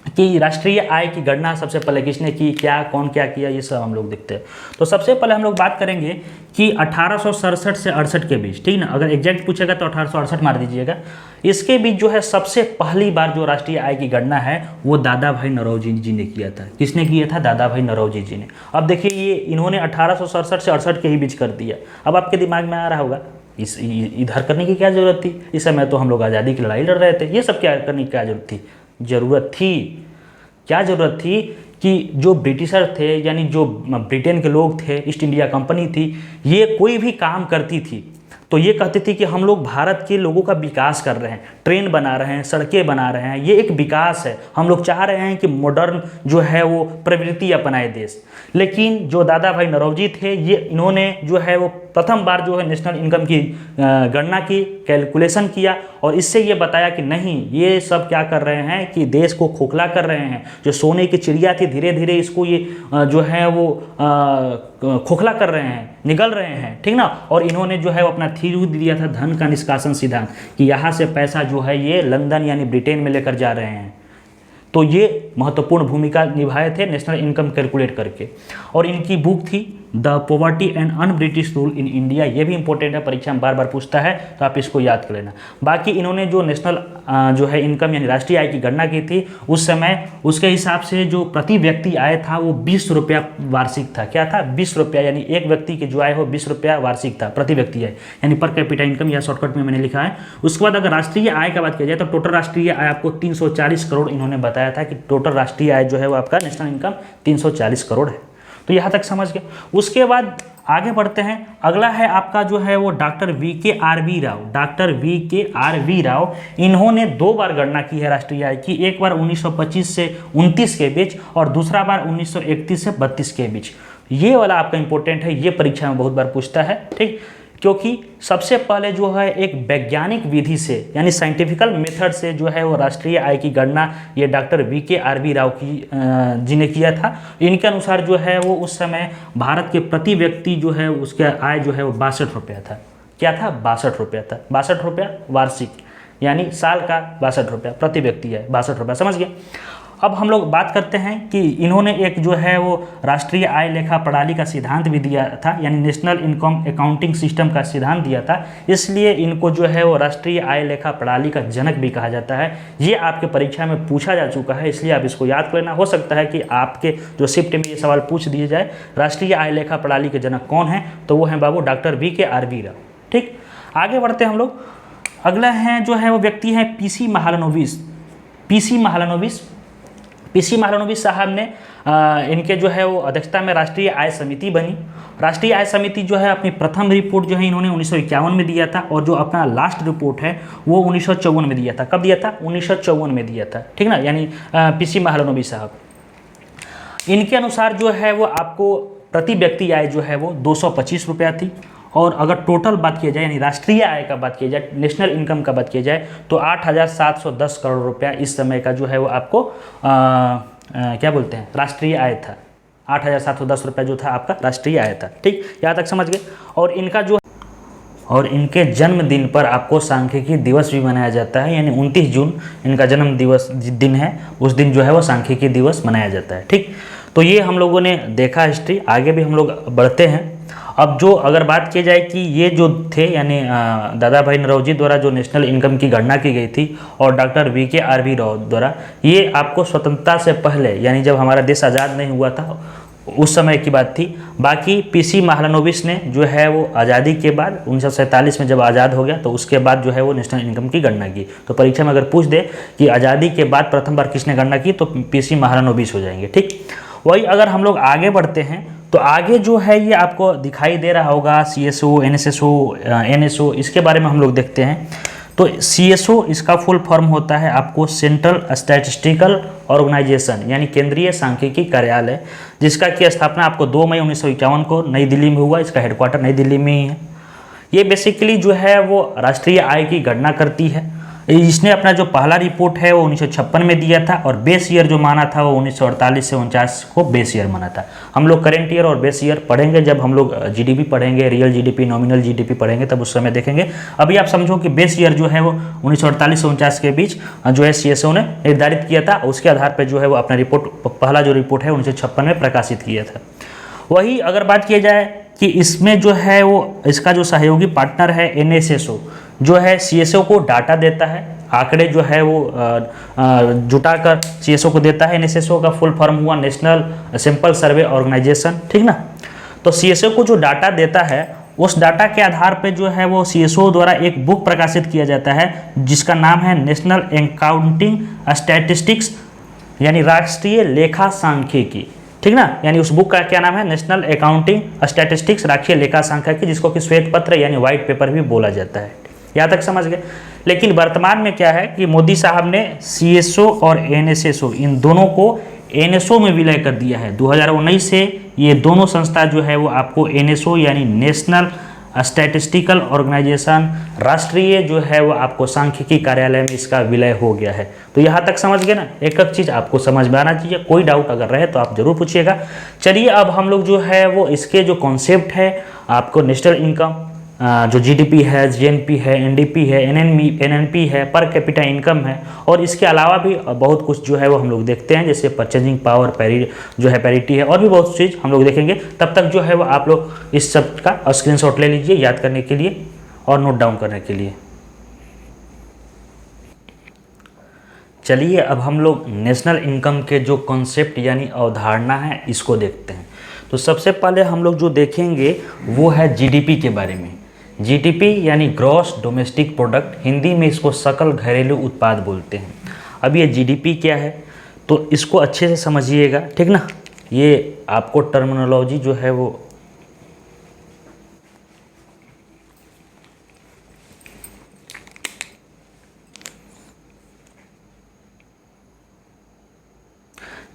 कि राष्ट्रीय आय की गणना सबसे पहले किसने की, क्या कौन क्या किया, ये सब हम लोग देखते हैं। तो सबसे पहले हम लोग बात करेंगे कि 1867 से 68 के बीच, ठीक ना, अगर एग्जैक्ट पूछेगा तो 1868 मार दीजिएगा। इसके बीच जो है सबसे पहली बार जो राष्ट्रीय आय की गणना है वो दादा भाई नौरोजी जी ने किया था। किसने किया था, दादा भाई नौरोजी जी ने। अब देखिए ये इन्होंने 1867 से 68 के ही बीच कर दिया। अब आपके दिमाग में आ रहा होगा इधर करने की क्या जरूरत थी, इस समय तो हम लोग आज़ादी की लड़ाई लड़ रहे थे, ये सब क्या करने की क्या जरूरत थी। क्या जरूरत थी कि जो ब्रिटिशर थे यानी जो ब्रिटेन के लोग थे, ईस्ट इंडिया कंपनी थी, ये कोई भी काम करती थी तो ये कहती थी कि हम लोग भारत के लोगों का विकास कर रहे हैं, ट्रेन बना रहे हैं, सड़कें बना रहे हैं, ये एक विकास है, हम लोग चाह रहे हैं कि मॉडर्न जो है वो प्रवृत्ति अपनाए देश। लेकिन जो दादा भाई नौरोजी थे, ये इन्होंने जो है वो प्रथम बार जो है नेशनल इनकम की गणना की, कैलकुलेशन किया और इससे ये बताया कि नहीं, ये सब क्या कर रहे हैं कि देश को खोखला कर रहे हैं। जो सोने की चिड़िया थी धीरे धीरे इसको ये जो है वो खोखला कर रहे हैं, निगल रहे हैं, ठीक ना। और इन्होंने जो है वो अपना थ्योरी दिया था धन का निष्कासन सिद्धांत, कि यहाँ से पैसा जो है ये लंदन यानी ब्रिटेन में लेकर जा रहे हैं। तो ये महत्वपूर्ण भूमिका निभाए थे नेशनल इनकम कैलकुलेट करके। और इनकी बुक थी the poverty and un British rule in India, ये भी इंपॉर्टेंट है, परीक्षा में बार बार पूछता है तो आप इसको याद कर लेना। बाकी इन्होंने जो नेशनल जो है इनकम यानी राष्ट्रीय आय की गणना की थी उस समय, उसके हिसाब से जो प्रति व्यक्ति आय था वो 20 रुपया वार्षिक था। क्या था? 20 रुपया, यानी एक व्यक्ति की जो आय हो 20 रुपया वार्षिक था प्रति व्यक्ति आय, यानी पर कैपिटा इनकम, या शॉर्टकट में मैंने लिखा है। उसके बाद अगर राष्ट्रीय आय का बात किया जाए तो टोटल राष्ट्रीय आय आपको 340 करोड़ इन्होंने बताया था कि टोटल राष्ट्रीय आय जो है वो आपका नेशनल इनकम 340 करोड़ है। तो यहाँ तक समझ गए। उसके बाद आगे बढ़ते हैं, अगला है आपका जो है वो doctor VKRV Rao. Doctor VKRV Rao, इन्होंने 2 बार गणना की है राष्ट्रीय आय की, एक बार 1925 से 29 के बीच और दूसरा बार 1931 से 32 के बीच। ये वाला आपका इंपॉर्टेंट है, ये परीक्षा में बहुत बार पूछता है, ठीक। क्योंकि सबसे पहले जो है एक वैज्ञानिक विधि से यानी साइंटिफिकल मेथड से जो है वो राष्ट्रीय आय की गणना ये डॉक्टर VKRV राव की जी ने किया था। इनके अनुसार जो है वो उस समय भारत के प्रति व्यक्ति जो है उसके आय जो है वो 62 रुपया था। क्या था? 62 रुपया था। 62 रुपया वार्षिक, यानी साल का 62 रुपया प्रति व्यक्ति है, 62 रुपया, समझ गए। अब हम लोग बात करते हैं कि इन्होंने एक जो है वो राष्ट्रीय आय लेखा प्रणाली का सिद्धांत भी दिया था, यानी नेशनल इनकम अकाउंटिंग सिस्टम का सिद्धांत दिया था, इसलिए इनको जो है वो राष्ट्रीय आय लेखा प्रणाली का जनक भी कहा जाता है। ये आपके परीक्षा में पूछा जा चुका है, इसलिए आप इसको याद कर लेना। हो सकता है कि आपके जो शिफ्ट में ये सवाल पूछ दिए जाए, राष्ट्रीय आय लेखा प्रणाली के जनक कौन है, तो वो हैं बाबू डॉक्टर VKRV राव, ठीक। आगे बढ़ते हैं हम लोग। अगला है जो है वो व्यक्ति है PC महालनोबिस। PC महालनोबिस साहब ने इनके जो है वो अध्यक्षता में राष्ट्रीय आय समिति बनी। राष्ट्रीय आय समिति जो है अपनी प्रथम रिपोर्ट जो है इन्होंने 1951 में दिया था, और जो अपना लास्ट रिपोर्ट है वो 1954 में दिया था। कब दिया था? 1954 में दिया था, ठीक ना। यानी PC महालनोबिस साहब, इनके अनुसार जो है वो आपको प्रति व्यक्ति आय जो है वो 225 रुपया थी। और अगर टोटल बात किया जाए यानी राष्ट्रीय आय का बात किया जाए, नेशनल इनकम का बात किया जाए, तो 8,710 करोड़ रुपया इस समय का जो है वो आपको क्या बोलते हैं राष्ट्रीय आय था। 8,710 रुपया जो था आपका राष्ट्रीय आय था, ठीक। यहाँ तक समझ गए। और इनके जन्मदिन पर आपको सांख्यिकी दिवस भी मनाया जाता है, यानी 29 जून इनका जन्म दिवस दिन है, उस दिन जो है वो सांख्यिकी दिवस मनाया जाता है, ठीक। तो ये हम लोगों ने देखा हिस्ट्री। आगे भी हम लोग बढ़ते हैं। अब जो अगर बात की जाए कि ये जो थे यानी दादा भाई नौरोजी द्वारा जो नेशनल इनकम की गणना की गई थी और डॉक्टर VKRV राव द्वारा, ये आपको स्वतंत्रता से पहले यानी जब हमारा देश आज़ाद नहीं हुआ था उस समय की बात थी। बाकी PC महालनोबिस ने जो है वो आज़ादी के बाद 1947 में जब आज़ाद हो गया तो उसके बाद जो है वो नेशनल इनकम की गणना की। तो परीक्षा में अगर पूछ दे कि आज़ादी के बाद प्रथम बार किसने गणना की, तो PC महालनोबिस हो जाएंगे, ठीक। वही अगर हम लोग आगे बढ़ते हैं तो आगे जो है ये आपको दिखाई दे रहा होगा CSO, NSSO, NSO, इसके बारे में हम लोग देखते हैं। तो CSO इसका फुल फॉर्म होता है आपको सेंट्रल स्टैटिस्टिकल ऑर्गेनाइजेशन, यानी केंद्रीय सांख्यिकी कार्यालय, जिसका की स्थापना आपको 2 मई 1951 को नई दिल्ली में हुआ। इसका हेडक्वार्टर नई दिल्ली में ही है। ये बेसिकली जो है वो राष्ट्रीय आय की गणना करती है। इसने अपना जो पहला रिपोर्ट है वो 1956 में दिया था, और बेस ईयर जो माना था वो 1948 से 49 को बेस ईयर माना था। हम लोग करेंट ईयर और बेस ईयर पढ़ेंगे जब हम लोग GDP पढ़ेंगे, रियल GDP, नॉमिनल GDP पढ़ेंगे, तब उस समय देखेंगे। अभी आप समझो कि बेस ईयर जो है वो 1948 से 49 के बीच जो है CSO ने निर्धारित किया था। उसके आधार पर जो है वो अपना रिपोर्ट, पहला जो रिपोर्ट है 1956 में प्रकाशित किया था। वही अगर बात किया जाए कि इसमें जो है वो इसका जो सहयोगी पार्टनर है NSSO, जो है CSO को डाटा देता है, आंकड़े जो है वो जुटाकर CSO को देता है। NSSO का फुल फॉर्म हुआ नेशनल सैंपल सर्वे ऑर्गेनाइजेशन, ठीक ना। तो CSO को जो डाटा देता है उस डाटा के आधार पे जो है वो CSO द्वारा एक बुक प्रकाशित किया जाता है जिसका नाम है नेशनल अकाउंटिंग स्टैटिस्टिक्स, यानी राष्ट्रीय लेखा सांख्यिकी, ठीक ना। यानी उस बुक का क्या नाम है? नेशनल अकाउंटिंग स्टैटिस्टिक्स, राष्ट्रीय लेखा सांख्यिकी, जिसको कि श्वेत पत्र यानी व्हाइट पेपर भी बोला जाता है। यहाँ तक समझ गए। लेकिन वर्तमान में क्या है कि मोदी साहब ने CSO और NSSO इन दोनों को NSO में विलय कर दिया है। 2019 से ये दोनों संस्था जो है वो आपको NSO यानी नेशनल स्टैटिस्टिकल ऑर्गेनाइजेशन, राष्ट्रीय जो है वो आपको सांख्यिकी कार्यालय में इसका विलय हो गया है। तो यहाँ तक समझ गए ना, एक एक चीज़ आपको समझ में आना चाहिए। कोई डाउट अगर रहे तो आप जरूर पूछिएगा। चलिए अब हम लोग जो है वो इसके जो कॉन्सेप्ट है आपको नेशनल इनकम, जो जीडीपी है, जीएनपी है, एनडीपी है, एनएनपी है, पर कैपिटा इनकम है, और इसके अलावा भी बहुत कुछ जो है वो हम लोग देखते हैं, जैसे परचेजिंग पावर, जो है पैरिटी है, और भी बहुत चीज़ हम लोग देखेंगे। तब तक जो है वो आप लोग इस सब का स्क्रीनशॉट ले लीजिए याद करने के लिए और नोट डाउन करने के लिए। चलिए अब हम लोग नेशनल इनकम के जो कॉन्सेप्ट यानी अवधारणा है इसको देखते हैं। तो सबसे पहले हम लोग जो देखेंगे वो है जीडीपी के बारे में। जीडीपी यानी ग्रॉस डोमेस्टिक प्रोडक्ट, हिंदी में इसको सकल घरेलू उत्पाद बोलते हैं। अब ये जीडीपी क्या है तो इसको अच्छे से समझिएगा, ठीक ना। ये आपको टर्मिनोलॉजी जो है वो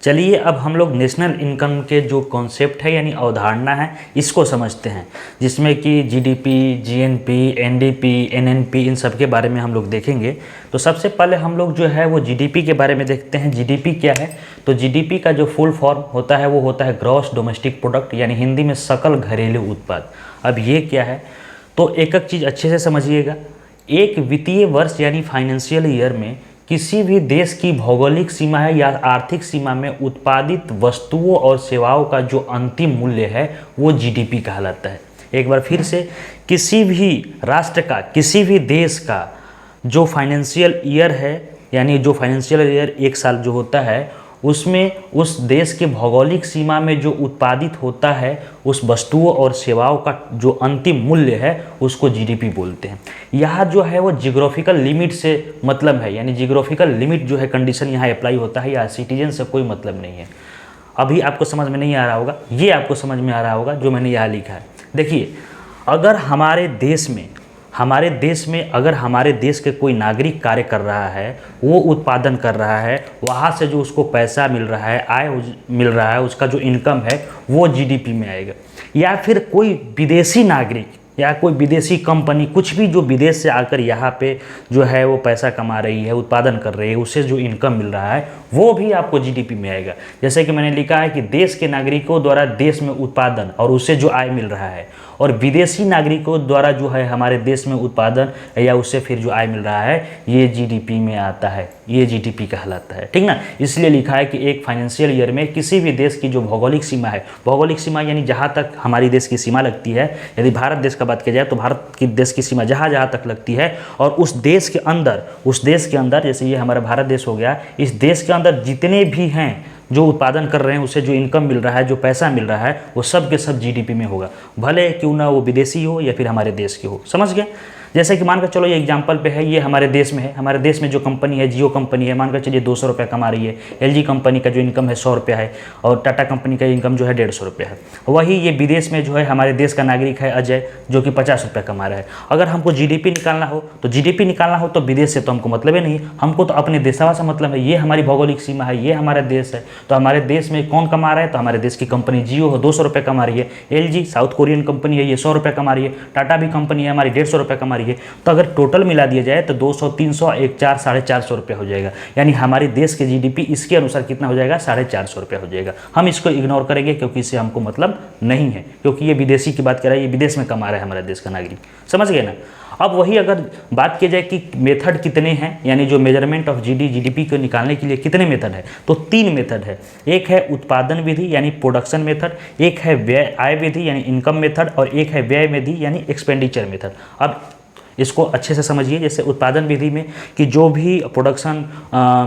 चलिए अब हम लोग नेशनल इनकम के जो कॉन्सेप्ट है यानी अवधारणा है इसको समझते हैं, जिसमें कि जीडीपी, जीएनपी, एनडीपी, एनएनपी इन सब के बारे में हम लोग देखेंगे। तो सबसे पहले हम लोग जो है वो जीडीपी के बारे में देखते हैं। जीडीपी क्या है? तो जीडीपी का जो फुल फॉर्म होता है वो होता है ग्रॉस डोमेस्टिक प्रोडक्ट, यानी हिंदी में सकल घरेलू उत्पाद। अब ये क्या है तो एक एक चीज़ अच्छे से समझिएगा। एक वित्तीय वर्ष यानी फाइनेंशियल ईयर में किसी भी देश की भौगोलिक सीमा है या आर्थिक सीमा में उत्पादित वस्तुओं और सेवाओं का जो अंतिम मूल्य है वो जीडीपी कहलाता है। एक बार फिर से, किसी भी राष्ट्र का, किसी भी देश का जो फाइनेंशियल ईयर है, यानी जो फाइनेंशियल ईयर एक साल जो होता है उसमें उस देश के भौगोलिक सीमा में जो उत्पादित होता है उस वस्तुओं और सेवाओं का जो अंतिम मूल्य है उसको जीडीपी बोलते हैं। यहाँ जो है वो जियोग्राफिकल लिमिट से मतलब है, यानी जियोग्राफिकल लिमिट जो है कंडीशन यहाँ अप्लाई होता है, या सिटीजन से कोई मतलब नहीं है। अभी आपको समझ में नहीं आ रहा होगा, ये आपको समझ में आ रहा होगा जो मैंने यहाँ लिखा है। देखिए, अगर हमारे देश में अगर हमारे देश के कोई नागरिक कार्य कर रहा है, वो उत्पादन कर रहा है, वहाँ से जो उसको पैसा मिल रहा है, आय मिल रहा है, उसका जो इनकम है वो जीडीपी में आएगा। या फिर कोई विदेशी नागरिक या कोई विदेशी कंपनी, कुछ भी जो विदेश से आकर यहाँ पे जो है वो पैसा कमा रही है, उत्पादन कर रही है, उससे जो इनकम मिल रहा है वो भी आपको जीडीपी में आएगा। जैसे कि मैंने लिखा है कि देश के नागरिकों द्वारा देश में उत्पादन और उससे जो आय मिल रहा है, और विदेशी नागरिकों द्वारा जो है हमारे देश में उत्पादन या उससे फिर जो आय मिल रहा है ये जीडीपी में आता है, ये जीडीपी कहलाता है, ठीक ना। इसलिए लिखा है कि एक फाइनेंशियल ईयर में किसी भी देश की जो भौगोलिक सीमा है, भौगोलिक सीमा यानी जहाँ तक हमारी देश की सीमा लगती है, यदि भारत देश का बात किया जाए तो भारत की देश की सीमा जहाँ जहाँ तक लगती है, और उस देश के अंदर जैसे ये हमारा भारत देश हो गया, इस देश के अंदर जितने भी हैं जो उत्पादन कर रहे हैं, उससे जो इनकम मिल रहा है, जो पैसा मिल रहा है, वो सब के सब जीडीपी में होगा, भले क्यों ना वो विदेशी हो या फिर हमारे देश के हो। समझ गए? जैसे कि मानकर चलो ये एग्जांपल पे है, ये हमारे देश में है, हमारे देश में जो कंपनी है, जियो कंपनी है, मानकर चलिए 200 रुपये कमा रही है। एलजी कंपनी का जो इनकम है 100 रुपया है, और टाटा कंपनी का इनकम जो है 150 रुपया है। वही ये विदेश में जो है हमारे देश का नागरिक है अजय, जो कि 50 रुपया कमा रहा है। अगर हमको जीडीपी निकालना हो तो विदेश से तो हमको मतलब ही नहीं, हमको तो अपने देशवा से मतलब है। ये हमारी भौगोलिक सीमा है, ये हमारा देश है, तो हमारे देश में कौन कमा रहा है? तो हमारे देश की कंपनी जियो हो 200 रुपये कमा रही है, एलजी साउथ कोरियन कंपनी है, ये 100 रुपये कमा रही है, टाटा भी कंपनी है हमारी 150 रुपये कमा रही है। तो अगर टोटल मिला दिया जाए तो 200, 300, 1, 4, 450 रुपये हो जाएगा। यानी हमारे देश के जीडीपी इसके अनुसार कितना हो जाएगा? 450 रुपये हो जाएगा। हम इसको इग्नोर करेंगे क्योंकि इससे हमको मतलब नहीं है, क्योंकि ये विदेशी की बात कर रहा है, ये विदेश में कमा रहा है हमारे देश का नागरिक। समझ गए ना? अब वही अगर बात की जाए कि मेथड कितने हैं, यानी जो मेजरमेंट ऑफ जीडीपी को निकालने के लिए कितने मेथड है, तो 3 मेथड है। एक है उत्पादन विधि यानी प्रोडक्शन मेथड, एक है व्यय आय विधि यानी इनकम मेथड, और एक है व्यय विधि यानी एक्सपेंडिचर मेथड। अब इसको अच्छे से समझिए। जैसे उत्पादन विधि में कि जो भी प्रोडक्शन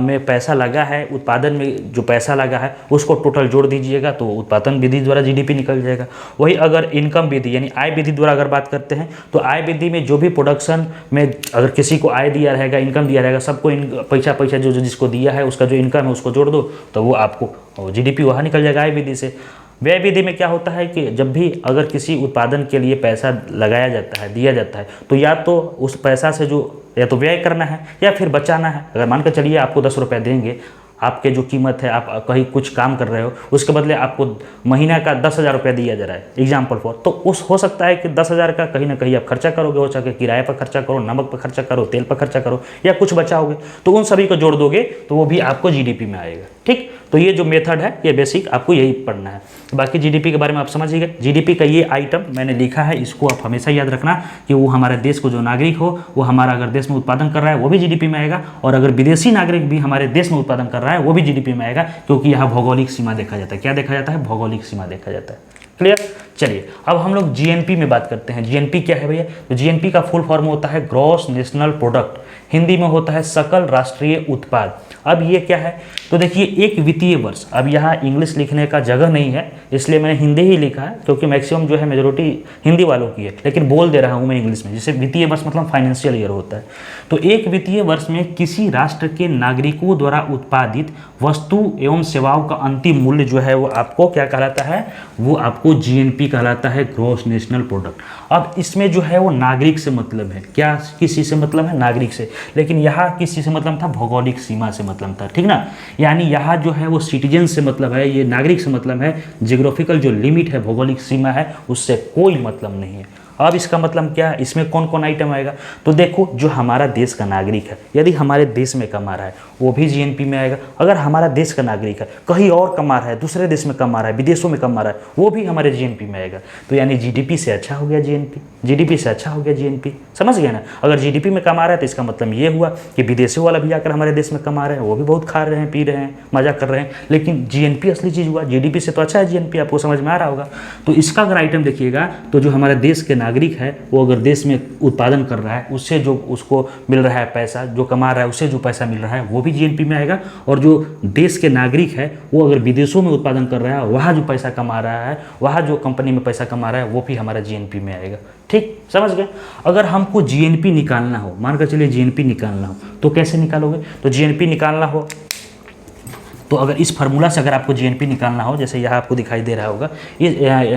में पैसा लगा है, उत्पादन में जो पैसा लगा है उसको टोटल जोड़ दीजिएगा तो उत्पादन विधि द्वारा जीडीपी निकल जाएगा। वही अगर इनकम विधि यानी आय विधि द्वारा अगर बात करते हैं तो आय विधि में जो भी प्रोडक्शन में अगर किसी को आय दिया रहेगा, इनकम दिया रहेगा, सबको पैसा जो जिसको दिया है उसका जो इनकम है उसको जोड़ दो तो वो आपको जीडीपी वहाँ निकल जाएगा आय विधि से। व्यय विधि में क्या होता है कि जब भी अगर किसी उत्पादन के लिए पैसा लगाया जाता है, दिया जाता है, तो या तो उस पैसा से जो या तो व्यय करना है या फिर बचाना है। अगर मान कर चलिए आपको 10 रुपये देंगे आपके जो कीमत है, आप कहीं कुछ काम कर रहे हो, उसके बदले आपको महीना का 10,000 रुपया दिया जा रहा है एग्जाम्पल फॉर, तो उस हो सकता है कि 10,000 का कहीं ना कहीं आप खर्चा करोगे, हो सके किराए पर खर्चा करो, नमक पर खर्चा करो, तेल पर खर्चा करो, या कुछ बचाओगे, तो उन सभी को जोड़ दोगे तो वो भी आपको जीडीपी में आएगा। ठीक, तो ये जो मेथड है ये बेसिक आपको यही पढ़ना है। बाकी जीडीपी के बारे में आप समझिएगा। जीडीपी का ये आइटम मैंने लिखा है, इसको आप हमेशा याद रखना कि वो हमारे देश को जो नागरिक हो, वो हमारा अगर देश में उत्पादन कर रहा है वो भी जीडीपी में आएगा, और अगर विदेशी नागरिक भी हमारे देश में उत्पादन कर रहा है वो भी जीडीपी में आएगा, क्योंकि यहाँ भौगोलिक सीमा देखा जाता है। क्या देखा जाता है? भौगोलिक सीमा देखा जाता है। क्लियर? चलिए अब हम लोग जीएनपी में बात करते हैं। जीएनपी क्या है भैया? तो जीएनपी का फुल फॉर्म होता है ग्रॉस नेशनल प्रोडक्ट, हिंदी में होता है सकल राष्ट्रीय उत्पाद। अब ये क्या है? तो देखिए एक वित्तीय वर्ष, अब यहाँ इंग्लिश लिखने का जगह नहीं है इसलिए मैंने हिंदी ही लिखा है, क्योंकि मैक्सिमम जो है मेजोरिटी हिंदी वालों की है, लेकिन बोल दे रहा हूँ मैं इंग्लिश में, जिसे वित्तीय वर्ष मतलब फाइनेंशियल ईयर होता है। तो एक वित्तीय वर्ष में किसी राष्ट्र के नागरिकों द्वारा उत्पादित वस्तु एवं सेवाओं का अंतिम मूल्य जो है वो आपको क्या कहलाता है? वो आपको जीएनपी कहलाता है, ग्रॉस नेशनल प्रोडक्ट। अब इसमें जो है वो नागरिक से मतलब है, क्या किस चीज़ से मतलब है? नागरिक से। लेकिन यहाँ किस चीज़ से मतलब था? भौगोलिक सीमा से मतलब था, ठीक ना। यानी यहाँ जो है वो सिटीजन से मतलब है, ये नागरिक से मतलब है, जियोग्राफिकल जो लिमिट है, भौगोलिक सीमा है, उससे कोई मतलब नहीं है। अब इसका मतलब क्या है? इसमें कौन कौन आइटम आएगा? तो देखो जो हमारा देश का नागरिक है, यदि हमारे देश में कमा रहा है वो भी जीएनपी में आएगा। अगर हमारा देश का नागरिक है कहीं और कमा रहा है, दूसरे देश में कमा रहा है, विदेशों में कमा रहा है, वो भी हमारे जीएनपी में आएगा। तो यानी जीडीपी से अच्छा हो गया जीएनपी, जीडीपी से अच्छा हो गया जीएनपी। समझ गया ना? अगर जीडीपी में कमा रहा है तो इसका मतलब ये हुआ कि विदेशों वाला भी आकर हमारे देश में कमा रहे हैं, वो भी बहुत खा रहे हैं, पी रहे हैं, मजा कर रहे हैं, लेकिन जीएनपी असली चीज़ हुआ। जीडीपी से तो अच्छा है जीएनपी, आपको समझ में आ रहा होगा। तो इसका अगर आइटम देखिएगा तो जो हमारे देश के नागरिक है वो अगर देश में उत्पादन कर रहा है, उससे जो उसको मिल रहा है पैसा, जो कमा रहा है उससे जो पैसा मिल रहा है वो भी जीएनपी में आएगा। और जो देश के नागरिक है वो अगर विदेशों में उत्पादन कर रहा है, वहाँ जो पैसा कमा रहा है, वहाँ जो कंपनी में पैसा कमा रहा है, वो भी हमारा जीएनपी में आएगा। ठीक, समझ गए? अगर हमको जीएनपी निकालना हो, मान कर चलिए जीएनपी निकालना हो, तो कैसे निकालोगे? तो जीएनपी निकालना हो तो अगर इस फार्मूला से अगर आपको जीएनपी निकालना हो, जैसे यहाँ आपको दिखाई दे रहा होगा,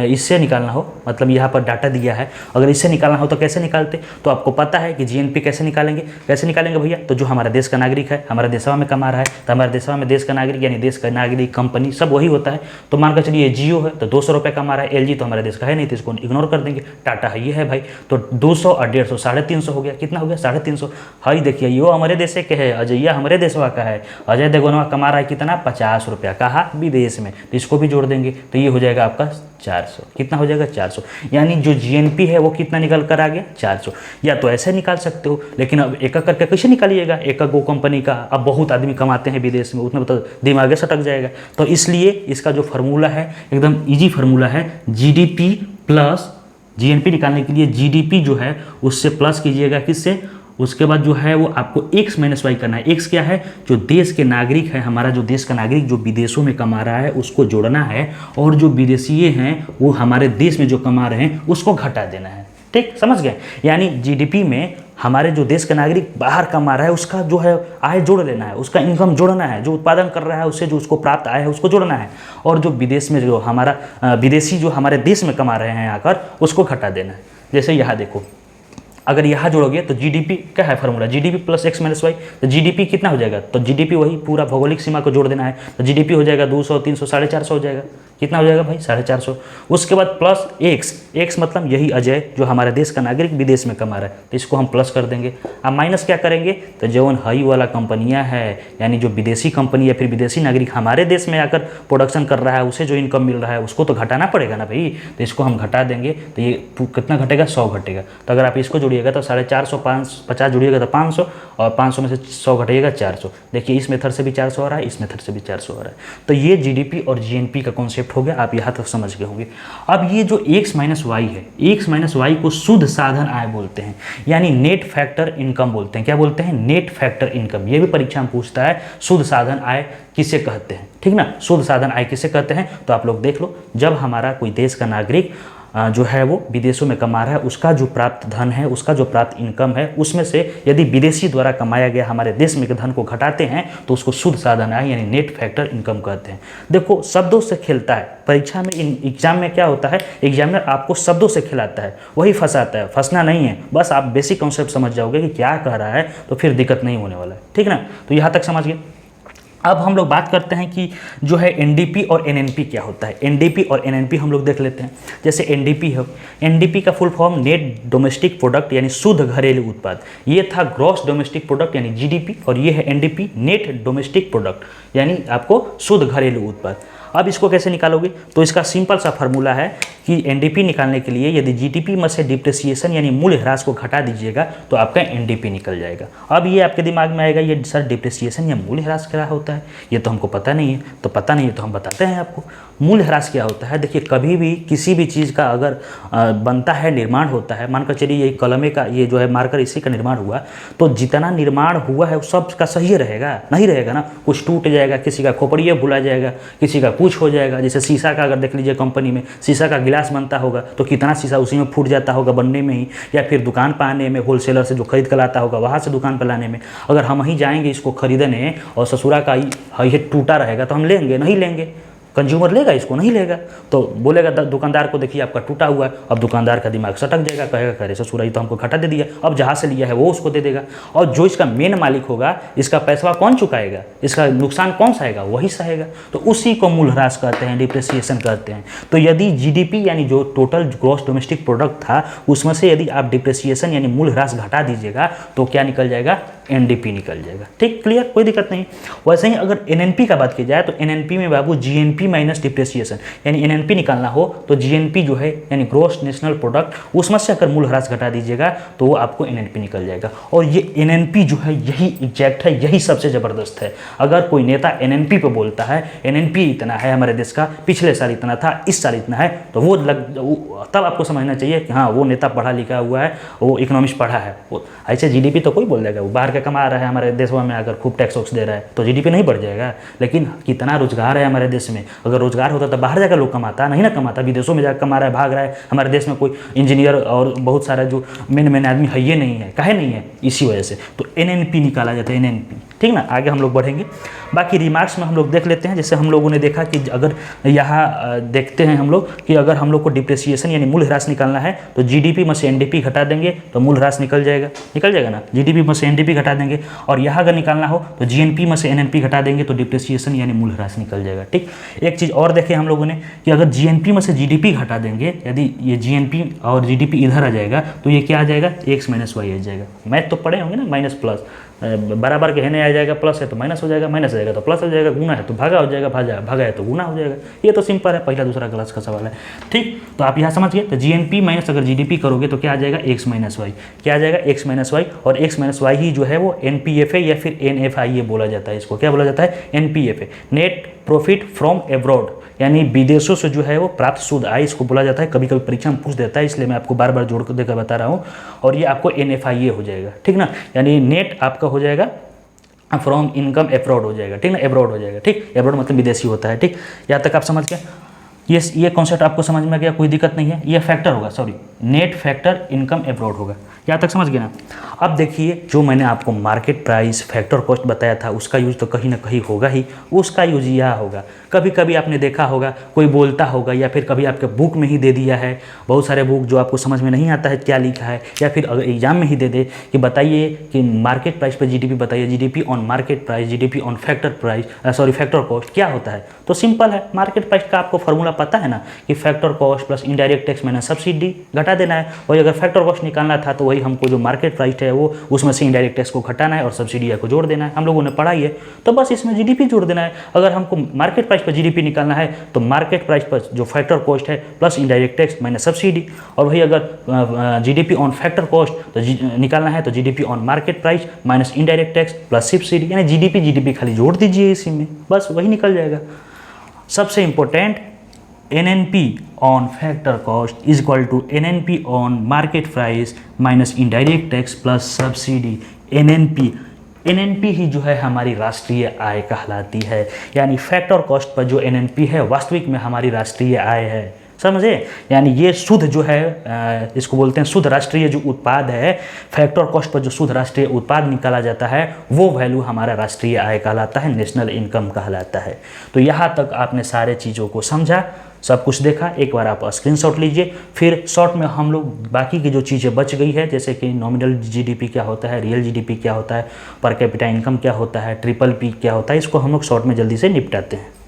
इससे निकालना हो, मतलब यहाँ पर डाटा दिया है, अगर इससे निकालना हो तो कैसे निकालते? तो आपको पता है कि जीएनपी कैसे निकालेंगे। कैसे निकालेंगे भैया? तो जो हमारा देश का नागरिक है, हमारा देशवा में कमा रहा है, तो हमारे देशवा में देश का नागरिक यानी देश का नागरिक, कंपनी सब वही होता है। तो मानकर चलिए जियो है तो 200 रुपये कमा रहा है, एलजी तो हमारे देश का है नहीं तो इसको इग्नोर कर देंगे। टाटा है, ये है भाई, तो 200 और 150 350 हो गया। कितना हो गया? 350। हाई देखिए यो हमारे देश के है, अजय हमारे देशवा का है, अजय देवगनवा कमा रहा है कितना? 50 रुपया। कहा? विदेश में, तो इसको भी जोड़ देंगे तो ये हो जाएगा आपका 400। कितना हो जाएगा? 400। यानी जो जीएनपी है वो कितना निकल कर आ गया? 400। या तो ऐसे निकाल सकते हो, लेकिन अब एक एक करके कैसे निकालिएगा? एक एक गो कंपनी का, अब बहुत आदमी कमाते हैं विदेश में, उतना तो दिमाग सटक जाएगा। तो इसलिए इसका जो फार्मूला है एकदम ईजी फार्मूला है, जीडीपी प्लस जीएनपी निकालने के लिए जीडीपी जो है उससे प्लस कीजिएगा किससे? उसके बाद जो है वो आपको x माइनस वाई करना है। x क्या है? जो देश के नागरिक है, हमारा जो देश का नागरिक जो विदेशों में कमा रहा है उसको जोड़ना है, और जो विदेशीय हैं वो हमारे देश में जो कमा रहे हैं उसको घटा देना है। ठीक, समझ गए? यानी जीडीपी में हमारे जो देश का नागरिक बाहर कमा रहा है उसका जो है आय जोड़ लेना है, उसका इनकम जोड़ना है, जो उत्पादन कर रहा है उससे जो उसको प्राप्त आय है उसको जोड़ना है, और जो विदेश में जो हमारा विदेशी जो हमारे देश में कमा रहे हैं आकर उसको घटा देना है। जैसे यहाँ देखो, अगर यहाँ जोड़ोगे तो जीडीपी क्या है formula? GDP plus x minus Y. तो जीडीपी कितना हो जाएगा? तो जीडीपी वही पूरा भौगोलिक सीमा को जोड़ देना है, तो जीडीपी हो जाएगा 200 300 450 हो जाएगा। कितना हो जाएगा भाई? 450। उसके बाद प्लस x मतलब यही अजय जो हमारे देश का नागरिक विदेश में कमा रहा है, तो इसको हम प्लस कर देंगे। अब माइनस क्या करेंगे? तो जौन हई वाला कंपनियां है, यानी जो विदेशी कंपनी या फिर विदेशी नागरिक हमारे देश में आकर प्रोडक्शन कर रहा है, उसे जो इनकम मिल रहा है उसको तो घटाना पड़ेगा ना भाई, तो इसको हम घटा देंगे। तो ये कितना घटेगा? 100 घटेगा। तो अगर आप इसको जोड़िएगा तो 450, 50 जोड़िएगा तो 500, और 500 में से 100 घटाइएगा 400। देखिए इस मेथड से भी 400 आ रहा है, इस मेथड से भी 400 आ रहा है। तो ये जीडीपी और जीएनपी का कॉन्सेप्ट हो गया, आप यहाँ तक समझ गए होंगे। अब ये जो x माइनस वाई है, x माइनस वाई को शुद्ध साधन आय बोलते हैं, यानी नेट फैक्टर इनकम बोलते हैं। क्या बोलते हैं? Net factor income. ये भी परीक्षा में पूछता है, शुद्ध साधन आय किसे कहते हैं, ठीक ना। शुद्ध साधन आय किसे कहते हैं? तो आप लोग देख लो, जब हमारा कोई देश का नागरिक जो है वो विदेशों में कमा रहा है, उसका जो प्राप्त धन है, उसका जो प्राप्त इनकम है, उसमें से यदि विदेशी द्वारा कमाया गया हमारे देश में के धन को घटाते हैं तो उसको शुद्ध साधन आय यानी नेट फैक्टर इनकम कहते हैं। देखो शब्दों से खेलता है परीक्षा में, एग्जाम में क्या होता है, एग्जामिनर आपको शब्दों से खिलाता है, वही फंसाता है। फंसना नहीं है, बस आप बेसिक कॉन्सेप्ट समझ जाओगे कि क्या कह रहा है, तो फिर दिक्कत नहीं होने वाला है, ठीक ना। तो यहाँ तक समझ गए। अब हम लोग बात करते हैं कि जो है एनडीपी और एनएनपी क्या होता है। एनडीपी और एनएनपी हम लोग देख लेते हैं। जैसे एनडीपी है, एनडीपी का full form net domestic product यानी शुद्ध घरेलू उत्पाद। ये था ग्रॉस डोमेस्टिक प्रोडक्ट यानी जीडीपी, और ये है एनडीपी नेट डोमेस्टिक प्रोडक्ट यानी आपको शुद्ध घरेलू उत्पाद। अब इसको कैसे निकालोगे, तो इसका सिंपल सा फार्मूला है कि एनडीपी निकालने के लिए यदि जीडीपी में से डिप्रिसिएशन यानी मूल्य ह्रास को घटा दीजिएगा तो आपका एनडीपी निकल जाएगा। अब ये आपके दिमाग में आएगा, ये सर डिप्रिसिएशन या मूल्य ह्रास क्या होता है, ये तो हमको पता नहीं है। तो पता नहीं है तो हम बताते हैं आपको। मूल्य ह्रास क्या होता है, देखिए कभी भी किसी भी चीज़ का अगर बनता है, निर्माण होता है, मानकर चलिए ये कलमे का ये जो है मार्कर इसी का निर्माण हुआ, तो जितना निर्माण हुआ है वो सब का सही रहेगा, नहीं रहेगा ना। कुछ टूट जाएगा, किसी का खोपड़िया भुला जाएगा, किसी का कुछ हो जाएगा। जैसे शीशा का अगर देख लीजिए, कंपनी में शीशा का गिलास बनता होगा तो कितना शीशा उसी में फूट जाता होगा बनने में ही, या फिर दुकान पर आने में होलसेलर से जो खरीद कर लाता होगा वहाँ से दुकान पर लाने में। अगर हम ही जाएंगे इसको खरीदने और ससुरा का ये टूटा रहेगा तो हम लेंगे नहीं लेंगे, कंज्यूमर लेगा इसको नहीं लेगा, तो बोलेगा दुकानदार को देखिए आपका टूटा हुआ है। अब दुकानदार का दिमाग सटक जाएगा, कहेगा करे ससुरा ये तो हमको घाटा दे दिया, अब जहाँ से लिया है वो उसको दे देगा। और जो इसका मेन मालिक होगा, इसका पैसा कौन चुकाएगा, इसका नुकसान कौन सहेगा, वही सहेगा। तो उसी को मूल्य ह्रास कहते हैं, डिप्रिसिएशन कहते हैं। तो यदि जीडीपी यानी जो टोटल ग्रॉस डोमेस्टिक प्रोडक्ट था उसमें से यदि आप डिप्रिसिएशन यानी मूल्य ह्रास घटा दीजिएगा तो क्या निकल जाएगा, एनडीपी निकल जाएगा। ठीक, क्लियर, कोई दिक्कत नहीं। वैसे ही अगर एनएनपी का बात की जाए तो एनएनपी में बाबू जीएनपी माइनस डिप्रिसिएशन यानी एनएनपी निकालना हो तो जीएनपी जो है यानी ग्रॉस नेशनल प्रोडक्ट, उसमें से अगर मूल्य ह्रास घटा दीजिएगा तो वो आपको एनएनपी निकल जाएगा। और ये एनएनपी जो है यही एग्जैक्ट है, यही सबसे ज़बरदस्त है। अगर कोई नेता एनएनपी पे बोलता है एनएनपी इतना है हमारे देश का, पिछले साल इतना था, इस साल इतना है, तो वो तब आपको समझना चाहिए कि हाँ वो नेता पढ़ा लिखा हुआ है, वो इकोनॉमिक्स पढ़ा है। वो ऐसे जीडीपी तो कोई बोल देगा, वो बाहर का कमा रहा है, हमारे देशों में अगर खूब टैक्स वैक्स दे रहा है तो जीडीपी नहीं बढ़ जाएगा। लेकिन कितना रोजगार है हमारे देश में, अगर रोजगार होता तो बाहर जाकर लोग कमाता, नहीं ना कमाता, विदेशों में जाकर कमा रहा है, भाग रहा है। हमारे देश में कोई इंजीनियर और बहुत सारा जो मेन आदमी है ये नहीं है, काहे नहीं है, इसी वजह से। तो एनएनपी निकाला जाता है, एनएनपी। ठीक ना, आगे हम लोग बढ़ेंगे। बाकी रिमार्क्स में हम लोग देख लेते हैं। जैसे हम लोगों ने देखा कि अगर यहाँ देखते हैं हम लोग कि अगर हम लोग को डिप्रिसिएशन यानी मूल्य ह्रास निकालना है तो जीडीपी में से एनडीपी घटा देंगे तो मूल्य ह्रास निकल जाएगा ना। जीडीपी में से एनडीपी घटा देंगे, और यहाँ अगर निकालना हो तो जीएनपी में से एनएनपी घटा देंगे तो डिप्रिसिएशन यानी मूल्य ह्रास निकल जाएगा। ठीक, एक चीज़ और देखें हम लोगों ने कि अगर जीएनपी में से जीडीपी घटा देंगे, यदि ये जीएनपी और जीडीपी इधर आ जाएगा तो ये क्या आ जाएगा, एक्स माइनस वाई आ जाएगा। मैथ तो पढ़े होंगे ना, माइनस प्लस बराबर के है नहीं आ जाएगा, प्लस है तो माइनस हो जाएगा, माइनस हो जाएगा तो प्लस हो जाएगा, गुना है तो भागा हो जाएगा, भागा है तो गुना हो जाएगा। ये तो सिंपल है, पहला दूसरा क्लास का सवाल है। ठीक, तो आप यहाँ समझ गए। तो जीएनपी माइनस अगर जीडीपी करोगे तो क्या आ जाएगा, एक्स माइनस वाई। क्या आ जाएगा, एक्स माइनस वाई। और एक्स माइनस वाई ही जो है वो एनपीएफए या फिर एनएफआई बोला जाता है। इसको क्या बोला जाता है, एनपीएफए, नेट प्रॉफिट फ्रॉम एब्रॉड, यानी विदेशों से जो है वो प्राप्त शुद्ध आय, इसको बोला जाता है। कभी कभी परीक्षा में पूछ देता है, इसलिए मैं आपको बार बार जोड़ कर देकर बता रहा हूँ। और ये आपको एनएफआईए हो जाएगा। ठीक ना, यानी नेट आपका हो जाएगा फ्रॉम इनकम एब्रॉड हो जाएगा। ठीक ना, एब्रॉड हो जाएगा। ठीक, एब्रॉड मतलब विदेशी होता है। ठीक, यहाँ तक आप समझ गए। ये कॉन्सेप्ट आपको समझ में आ गया, कोई दिक्कत नहीं है। ये फैक्टर होगा, sorry, net factor income abroad होगा। यहाँ तक समझ गए ना। अब देखिए, जो मैंने आपको मार्केट प्राइस फैक्टर कॉस्ट बताया था उसका यूज तो कहीं ना कहीं होगा ही, उसका यूज यह होगा। कभी कभी आपने देखा होगा कोई बोलता होगा, या फिर कभी आपके बुक में ही दे दिया है, बहुत सारे बुक जो आपको समझ में नहीं आता है क्या लिखा है, या फिर अगर एग्जाम में ही दे दे कि बताइए कि मार्केट प्राइस पर जीडीपी बताइए, GDP on market price, GDP on factor price, sorry factor cost क्या होता है। तो सिंपल है, मार्केट प्राइस का आपको फॉर्मूला पता है ना कि factor cost plus indirect tax minus subsidy घटा देना है। वही अगर फैक्टर कॉस्ट निकालना था तो वही हमको जो मार्केट प्राइस है वो उसमें से इनडायरेक्ट टैक्स को घटाना है और सब्सिडी को जोड़ देना है। हम लोगों ने पढ़ा ही है, तो बस इसमें जीडीपी जोड़ देना है। अगर हमको मार्केट प्राइस पर जीडीपी निकालना है तो मार्केट प्राइस पर जो फैक्टर कॉस्ट है plus indirect tax minus subsidy, और वही अगर जीडीपी ऑन फैक्टर कॉस्ट तो निकालना है तो GDP on market price minus indirect tax plus subsidy, यानी जीडीपी खाली जोड़ दीजिए इसी में, बस वही निकल जाएगा। सबसे important, NNP on factor cost is equal to NNP on market price minus indirect tax plus subsidy। NNP ही जो है हमारी राष्ट्रीय आय कहलाती है, यानी फैक्टर कॉस्ट पर जो NNP है वास्तविक में हमारी राष्ट्रीय आय है। समझे, यानी ये शुद्ध जो है इसको बोलते हैं शुद्ध राष्ट्रीय जो उत्पाद है, फैक्टर कॉस्ट पर जो शुद्ध राष्ट्रीय उत्पाद निकाला जाता है वो वैल्यू हमारा राष्ट्रीय आय कहलाता है, नेशनल इनकम कहलाता है। तो यहाँ तक आपने सारे चीज़ों को समझा। सब कुछ देखा, एक बार आप स्क्रीनशॉट लीजिए, फिर शॉर्ट में हम लोग बाकी की जो चीज़ें बच गई है, जैसे कि नॉमिनल जीडीपी क्या होता है, रियल जीडीपी क्या होता है, पर कैपिटा इनकम क्या होता है, ट्रिपल पी क्या होता है, इसको हम लोग शॉर्ट में जल्दी से निपटाते हैं।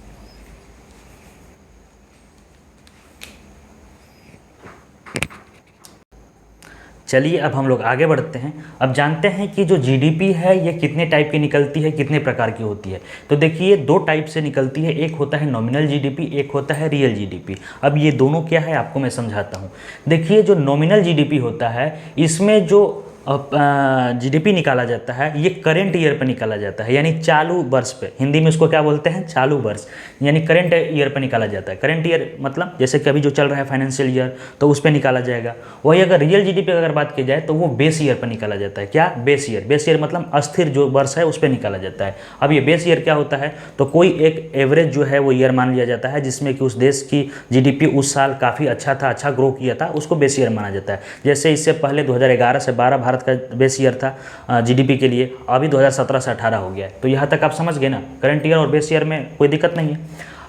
चलिए अब हम लोग आगे बढ़ते हैं। अब जानते हैं कि जो जीडीपी है ये कितने टाइप की निकलती है, कितने प्रकार की होती है। तो देखिए दो टाइप से निकलती है, एक होता है नॉमिनल जीडीपी, एक होता है रियल जीडीपी। अब ये दोनों क्या है आपको मैं समझाता हूँ। देखिए जो नॉमिनल जीडीपी होता है इसमें जो जीडीपी निकाला जाता है ये करेंट ईयर पर निकाला जाता है, यानी चालू वर्ष पे, हिंदी में इसको क्या बोलते हैं, चालू वर्ष, यानी करेंट ईयर पर निकाला जाता है। करेंट ईयर मतलब जैसे कि अभी जो चल रहा है फाइनेंशियल ईयर, तो उस पर निकाला जाएगा। वही अगर रियल जीडीपी की अगर बात की जाए तो वो बेस ईयर पर निकाला जाता है। क्या, बेस ईयर। बेस ईयर मतलब अस्थिर जो वर्ष है उस पर निकाला जाता है। अब ये बेस ईयर क्या होता है, तो कोई एक एवरेज जो है वो ईयर मान लिया जाता है जिसमें कि उस देश की जीडीपी उस साल काफ़ी अच्छा था, अच्छा ग्रो किया था, उसको बेस ईयर माना जाता है। जैसे इससे पहले 2011 से 12 भारत का बेस ईयर था जीडीपी के लिए, अभी 2017 से 18 हो गया है। तो यहाँ तक आप समझ गए ना, करंट ईयर और बेस ईयर में कोई दिक्कत नहीं है।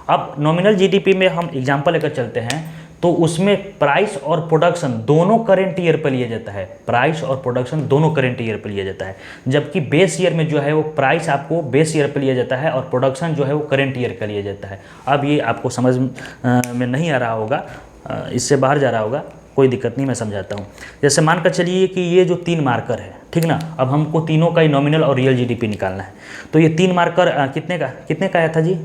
अब नॉमिनल जीडीपी में हम एग्जांपल लेकर चलते हैं, तो उसमें प्राइस और प्रोडक्शन दोनों करंट ईयर पर लिया जाता है। प्राइस और प्रोडक्शन दोनों करंट ईयर पर लिया जाता है, जबकि बेस ईयर में जो है वो प्राइस आपको बेस ईयर पर लिया जाता है और प्रोडक्शन जो है वो करंट ईयर का लिया जाता है। अब ये आपको समझ में नहीं आ रहा होगा, इससे बाहर जा रहा होगा, कोई दिक्कत नहीं, मैं समझाता हूँ। जैसे मानकर चलिए कि ये जो 3 मार्कर है, ठीक ना, अब हमको तीनों का ही नॉमिनल और रियल जीडीपी निकालना है। तो ये 3 मार्कर कितने का आया था जी,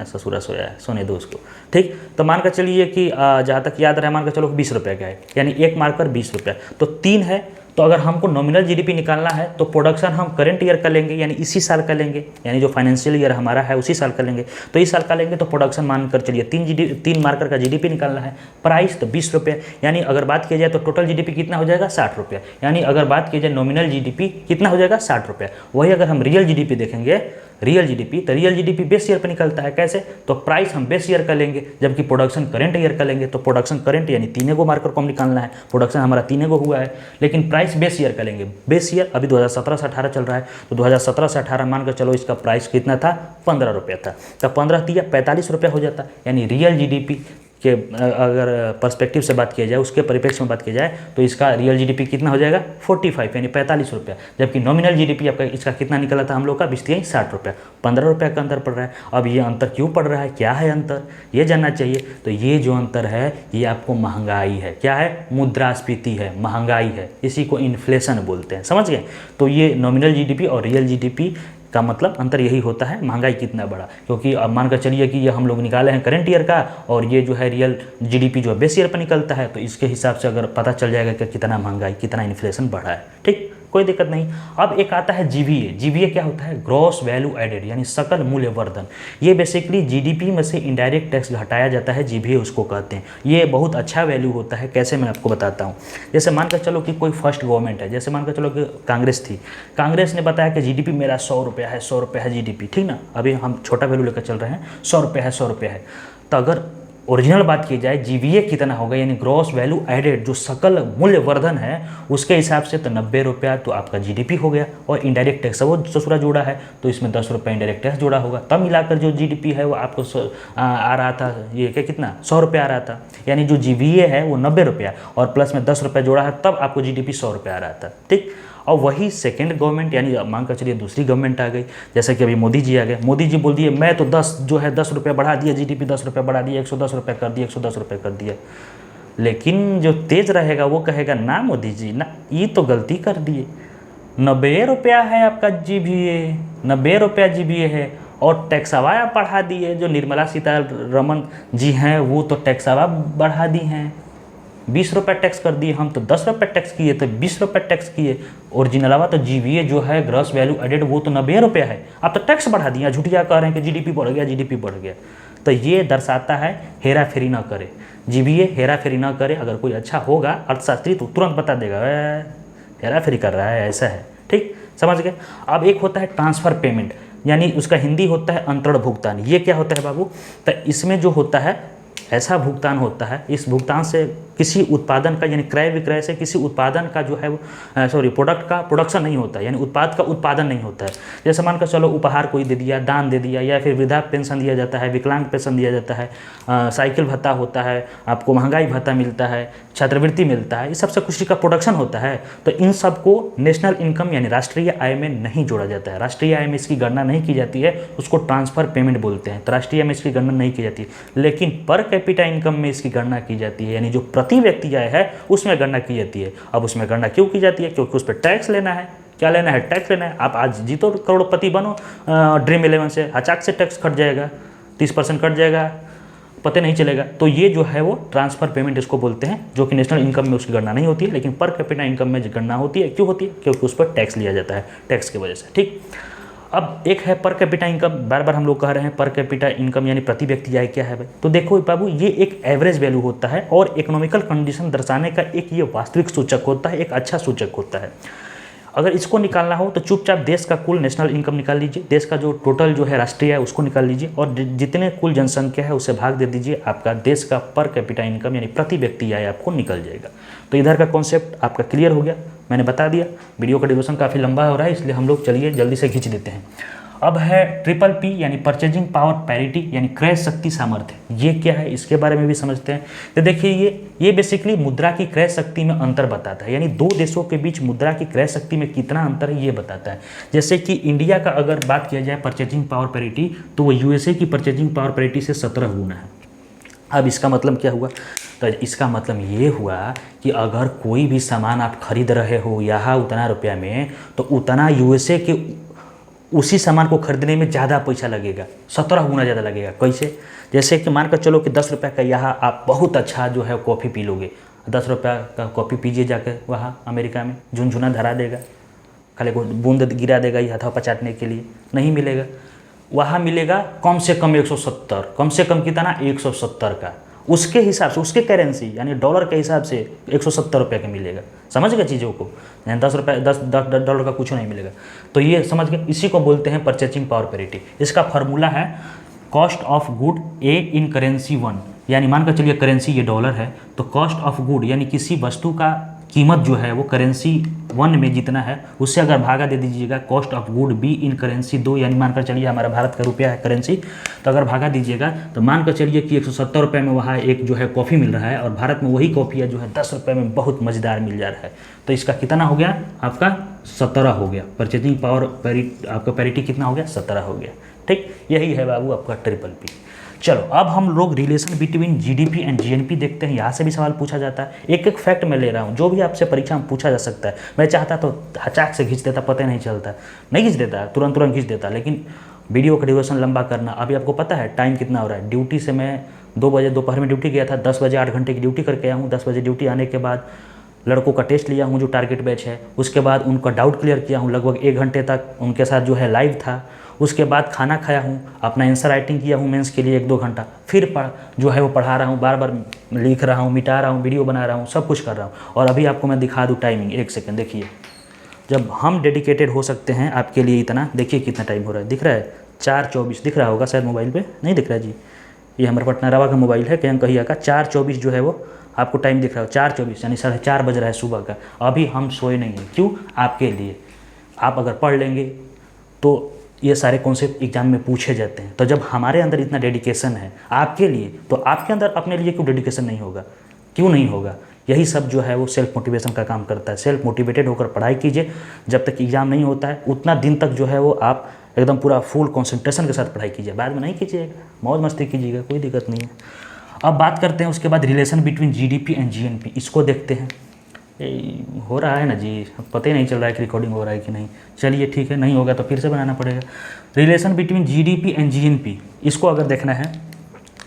ससुरा सोया है, सोने दो उसको, ठीक। तो मानकर चलिए कि जहाँ तक याद रहा, मानकर चलो 20 रुपये का है, यानी एक मार्कर 20 रुपये, तो 3 है। तो अगर हमको नॉमिनल जीडीपी निकालना है तो प्रोडक्शन हम करंट ईयर का लेंगे, यानी इसी साल का लेंगे, यानी जो फाइनेंशियल ईयर हमारा है उसी साल का लेंगे। तो इस साल का लेंगे तो प्रोडक्शन मानकर चलिए 3 मार्कर का जीडीपी निकालना है। प्राइस तो 20 रुपये, यानी अगर बात की जाए तो टोटल जीडीपी कितना हो जाएगा, 60 रुपये। यानी अगर बात की जाए नॉमिनल जीडीपी कितना हो जाएगा, 60 रुपये। वही अगर हम रियल जीडीपी देखेंगे, रियल जीडीपी, तो रियल जीडीपी बेस ईयर पर निकलता है। कैसे, तो प्राइस हम बेस ईयर का लेंगे, जबकि प्रोडक्शन करंट ईयर का लेंगे। तो प्रोडक्शन करंट यानी 3 गो मार्कर को हम निकालना है, प्रोडक्शन हमारा 3 गो हुआ है, लेकिन प्राइस बेस ईयर का लेंगे। बेस ईयर अभी 2017 से 18 चल रहा है, तो 2017 से 18 मानकर चलो इसका प्राइस कितना था, 15 रुपये था। तो 15 दिया 45 रुपये हो जाता, यानी रियल जीडीपी के अगर पर्सपेक्टिव से बात किया जाए, उसके परिप्रेक्ष्य में बात की जाए, तो इसका रियल जीडीपी कितना हो जाएगा, 45 यानी 45 रुपया। जबकि नॉमिनल जीडीपी आपका इसका कितना निकला था हम लोग का, 60 रुपया, 15 रुपये का अंतर पड़ रहा है। अब ये अंतर क्यों पड़ रहा है, क्या है अंतर, ये जानना चाहिए। तो ये जो अंतर है ये आपको महंगाई है। क्या है, मुद्रास्फीति है, महंगाई है, इसी को इन्फ्लेशन बोलते हैं, समझ गए। तो ये नॉमिनल जीडीपी और रियल जीडीपी का मतलब अंतर यही होता है, महंगाई कितना बड़ा। क्योंकि अब मानकर चलिए कि ये हम लोग निकाले हैं करंट ईयर का, और ये जो है रियल जीडीपी जो है बेस ईयर पर निकलता है, तो इसके हिसाब से अगर पता चल जाएगा कि कितना महंगाई, कितना इन्फ्लेशन बढ़ा है, ठीक, कोई दिक्कत नहीं। अब एक आता है जीवीए। जीवीए क्या होता है, ग्रॉस वैल्यू एडेड, यानी सकल मूल्य वर्धन। ये बेसिकली जीडीपी में से इनडायरेक्ट टैक्स घटाया जाता है, जीवीए उसको कहते हैं। ये बहुत अच्छा वैल्यू होता है। कैसे, मैं आपको बताता हूँ। जैसे मानकर चलो कि कोई फर्स्ट गवर्नमेंट है, जैसे मानकर चलो कि कांग्रेस थी, कांग्रेस ने बताया कि जीडीपी मेरा 100 रुपया है, 100 रुपये है जीडीपी, ठीक ना। अभी हम छोटा वैल्यू लेकर चल रहे हैं, 100 रुपये है, 100 रुपये है। तो अगर ओरिजिनल बात की जाए जीवीए कितना होगा, यानी ग्रॉस वैल्यू एडेड, जो सकल मूल्य वर्धन है उसके हिसाब से, तो 90 रुपया तो आपका जीडीपी हो गया। और इनडायरेक्ट टैक्स वो ससुरा जोड़ा है, तो इसमें 10 रुपये इनडायरेक्ट टैक्स जोड़ा होगा, तब मिलाकर जो जीडीपी है वो आपको आ रहा था, ये क्या कितना, 100 रुपया आ रहा था। यानी जो जीवीए है वो 90 रुपया और प्लस में 10 रुपये जोड़ा है, तब आपको जीडीपी 100 रुपया आ रहा था, ठीक। और वही सेकेंड गवर्नमेंट, यानी मानकर चलिए दूसरी गवर्नमेंट आ गई, जैसे कि अभी मोदी जी आ गए। मोदी जी बोल दिए मैं तो 10 रुपये बढ़ा दिया, जीडीपी 10 रुपये बढ़ा दिया, 110 रुपये कर दिया, 110 रुपये कर दिया। लेकिन जो तेज रहेगा वो कहेगा ना मोदी जी ना, ये तो गलती कर दिए, 90 रुपया है आपका जीवीए, 90 रुपया जीवीए है, और टैक्सवा बढ़ा दिए। जो निर्मला सीतारमण जी हैं वो तो टैक्सवा बढ़ा दी हैं, 20 रुपये टैक्स कर दिए, हम तो 10 रुपये टैक्स किए, तो 20 रुपये टैक्स किए। ओरिजिनलवा तो जीवीए जो है ग्रॉस वैल्यू एडेड वो तो 90 रुपये है, आप तो टैक्स बढ़ा दिया, झूठिया कह रहे हैं कि जीडीपी बढ़ गया, जीडीपी बढ़ गया। तो ये दर्शाता है हेरा फेरी ना करे, जीवीए हेरा फेरी ना करे। अगर कोई अच्छा होगा अर्थशास्त्री तो तुरंत बता देगा हेरा फेरी कर रहा है, ऐसा है, ठीक, समझ गए। अब एक होता है ट्रांसफ़र पेमेंट, यानी उसका हिंदी होता है अंतरण भुगतान। ये क्या होता है बाबू, तो इसमें जो होता है ऐसा भुगतान होता है, इस भुगतान से किसी उत्पादन का यानी क्रय विक्रय से किसी उत्पादन का जो है वो प्रोडक्ट का प्रोडक्शन नहीं होता है, यानी उत्पाद का उत्पादन नहीं होता है। जैसे मानकर चलो उपहार कोई दे दिया, दान दे दिया, या फिर वृद्धा पेंशन दिया जाता है, विकलांग पेंशन दिया जाता है, साइकिल भत्ता होता है, आपको महंगाई भत्ता मिलता है, छात्रवृत्ति मिलता है, इस सबसे कुछ का प्रोडक्शन होता है। तो इन सबको नेशनल इनकम यानी राष्ट्रीय आय में नहीं जोड़ा जाता है, राष्ट्रीय आय में इसकी गणना नहीं की जाती है, उसको ट्रांसफर पेमेंट बोलते हैं। तो राष्ट्रीय आय में इसकी गणना नहीं की जाती, लेकिन पर कैपिटा इनकम में इसकी गणना की जाती है, यानी जो प्रति व्यक्ति आय है उसमें गणना की जाती है। अब उसमें गणना क्यों की जाती है? क्योंकि उस पर टैक्स लेना है। क्या लेना है? टैक्स लेना है। आप आज जीतो करोड़पति बनो ड्रीम 11 से, अचाक से टैक्स कट जाएगा, 30% कट जाएगा, पता नहीं चलेगा। तो ये जो है वो ट्रांसफर पेमेंट इसको बोलते हैं, जो कि नेशनल इनकम में उसकी गणना नहीं होती है, लेकिन पर कैपिटा इनकम में गणना होती है। क्यों होती है? क्योंकि उस पर टैक्स लिया जाता है, टैक्स की वजह से। ठीक, अब एक है पर कैपिटा इनकम, बार बार हम लोग कह रहे हैं पर कैपिटा इनकम यानी प्रति व्यक्ति आय क्या है भाई? तो देखो बाबू, ये एक एवरेज वैल्यू होता है और इकोनॉमिकल कंडीशन दर्शाने का एक ये वास्तविक सूचक होता है, एक अच्छा सूचक होता है। अगर इसको निकालना हो तो चुपचाप देश का कुल नेशनल इनकम निकाल लीजिए, देश का जो टोटल जो है राष्ट्रीय है उसको निकाल लीजिए, और जितने कुल जनसंख्या है उससे भाग दे दीजिए, आपका देश का पर कैपिटा इनकम यानी प्रति व्यक्ति आय आपको निकल जाएगा। तो इधर का कॉन्सेप्ट आपका क्लियर हो गया, मैंने बता दिया। वीडियो का ड्यूरेशन काफ़ी लंबा हो रहा है, इसलिए हम लोग चलिए जल्दी से खींच देते हैं। अब है ट्रिपल पी यानी परचेजिंग पावर पैरिटी यानी क्रय शक्ति सामर्थ्य। ये क्या है, इसके बारे में भी समझते हैं। तो देखिए ये बेसिकली मुद्रा की क्रय शक्ति में अंतर बताता है, यानी दो देशों के बीच मुद्रा की क्रय शक्ति में कितना अंतर है ये बताता है। जैसे कि इंडिया का अगर बात किया जाए परचेजिंग पावर पैरिटी, तो वो यूएसए की परचेजिंग पावर पैरिटी से 17 गुना है। अब इसका मतलब क्या हुआ? तो इसका मतलब ये हुआ कि अगर कोई भी सामान आप खरीद रहे हो यहाँ उतना रुपया में, तो उतना यूएसए के उसी सामान को खरीदने में ज़्यादा पैसा लगेगा, 17 गुना ज़्यादा लगेगा। कैसे? जैसे कि मानकर चलो कि 10 रुपये का यहाँ आप बहुत अच्छा जो है कॉफ़ी पी लोगे, 10 रुपये का कॉफ़ी पीजिए जाकर वहाँ अमेरिका में, झुनझुना धरा देगा, खाली बूंद गिरा देगा ये हथवा पचाटने के लिए, नहीं मिलेगा। वहाँ मिलेगा कम से कम 170, कम से कम कितना? 170 का, उसके हिसाब से, उसके करेंसी यानी डॉलर के हिसाब से 170 रुपये का मिलेगा। समझ गए चीज़ों को? यानी 10 रुपये 10 डॉलर का कुछ नहीं मिलेगा। तो ये समझ गए, इसी को बोलते हैं परचेजिंग पावर पैरिटी। इसका फार्मूला है cost of good A in currency 1, यानी मानकर चलिए करेंसी ये डॉलर है, तो कॉस्ट ऑफ गुड यानी किसी वस्तु का कीमत जो है वो करेंसी 1 में जितना है उससे अगर भागा दे दीजिएगा cost of good be in currency 2, यानी मानकर चलिए हमारा भारत का रुपया है करेंसी, तो अगर भागा दीजिएगा तो मानकर चलिए कि 170 रुपये में वहाँ एक जो है कॉफ़ी मिल रहा है, और भारत में वही कॉफ़ी है जो है 10 रुपये में बहुत मज़ेदार मिल जा रहा है। तो इसका कितना हो गया? आपका 17 हो गया। परचेजिंग पावर आपका पैरिटी कितना हो गया? 17 हो गया। ठीक, यही है बाबू आपका ट्रिपल पी। चलो अब हम लोग relation between GDP and GNP देखते हैं। यहाँ से भी सवाल पूछा जाता है। एक एक फैक्ट मैं ले रहा हूँ, जो भी आपसे परीक्षा में पूछा जा सकता है। मैं चाहता तो हचाक से खींच देता, पता नहीं चलता, नहीं खींच देता, तुरंत खींच देता, लेकिन वीडियो का ड्यूरेशन लंबा करना। अभी आपको पता है टाइम कितना हो रहा है? ड्यूटी से मैं 2 बजे दोपहर में ड्यूटी गया था, 10 बजे 8 घंटे की ड्यूटी करके आया हूँ। 10 बजे ड्यूटी आने के बाद लड़कों का टेस्ट लिया हूँ जो टारगेट बैच है, उसके बाद उनका डाउट क्लियर किया हूँ, लगभग 1 घंटे तक उनके साथ जो है लाइव था। उसके बाद खाना खाया हूँ, अपना आंसर राइटिंग किया हूँ मेंस के लिए 1-2 घंटा, फिर जो है वो पढ़ा रहा हूँ, बार बार लिख रहा हूँ, मिटा रहा हूँ, वीडियो बना रहा हूँ, सब कुछ कर रहा हूँ। और अभी आपको मैं दिखा दूँ टाइमिंग, 1 सेकंड देखिए। जब हम डेडिकेटेड हो सकते हैं आपके लिए इतना, देखिए कितना टाइम हो रहा है, दिख रहा है? 4:24 दिख रहा होगा शायद मोबाइल पे, नहीं दिख रहा जी, ये हमारा पटना रवा का मोबाइल है, कहीं कहिया का। 4:24 जो है वो आपको टाइम दिख रहा है, 4:24 यानी 4:30 बज रहा है सुबह का। अभी हम सोए नहीं हैं, क्यों? आपके लिए। आप अगर पढ़ लेंगे तो ये सारे कॉन्सेप्ट एग्जाम में पूछे जाते हैं। तो जब हमारे अंदर इतना डेडिकेशन है आपके लिए, तो आपके अंदर अपने लिए क्यों डेडिकेशन नहीं होगा? क्यों नहीं होगा? यही सब जो है वो सेल्फ मोटिवेशन का काम करता है। सेल्फ मोटिवेटेड होकर पढ़ाई कीजिए, जब तक एग्जाम नहीं होता है उतना दिन तक जो है वो आप एकदम पूरा फुल कंसंट्रेशन के साथ पढ़ाई कीजिए। बाद में नहीं कीजिएगा, मौज मस्ती कीजिएगा, कोई दिक्कत नहीं है। अब बात करते हैं उसके बाद relation between GDP and GNP, इसको देखते हैं। हो रहा है ना जी, पता ही नहीं चल रहा है कि रिकॉर्डिंग हो रहा है कि नहीं। चलिए ठीक है, नहीं होगा तो फिर से बनाना पड़ेगा। Relation between GDP and GNP, इसको अगर देखना है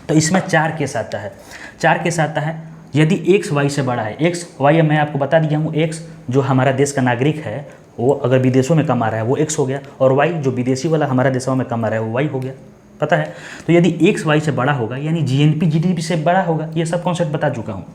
तो इसमें 4 केस आता है। 4 केस आता है यदि एक्स वाई से बड़ा है। एक्स वाई मैं आपको बता दिया हूँ, एक्स जो हमारा देश का नागरिक है वो अगर विदेशों में कमा रहा है वो एक्स हो गया, और वाई जो विदेशी वाला हमारा देशों में कमा रहा है वो वाई हो गया, पता है? तो यदि एक्स वाई से बड़ा होगा यानी जीएनपी जीडीपी से बड़ा होगा, ये सब कॉन्सेप्ट बता चुका हूँ।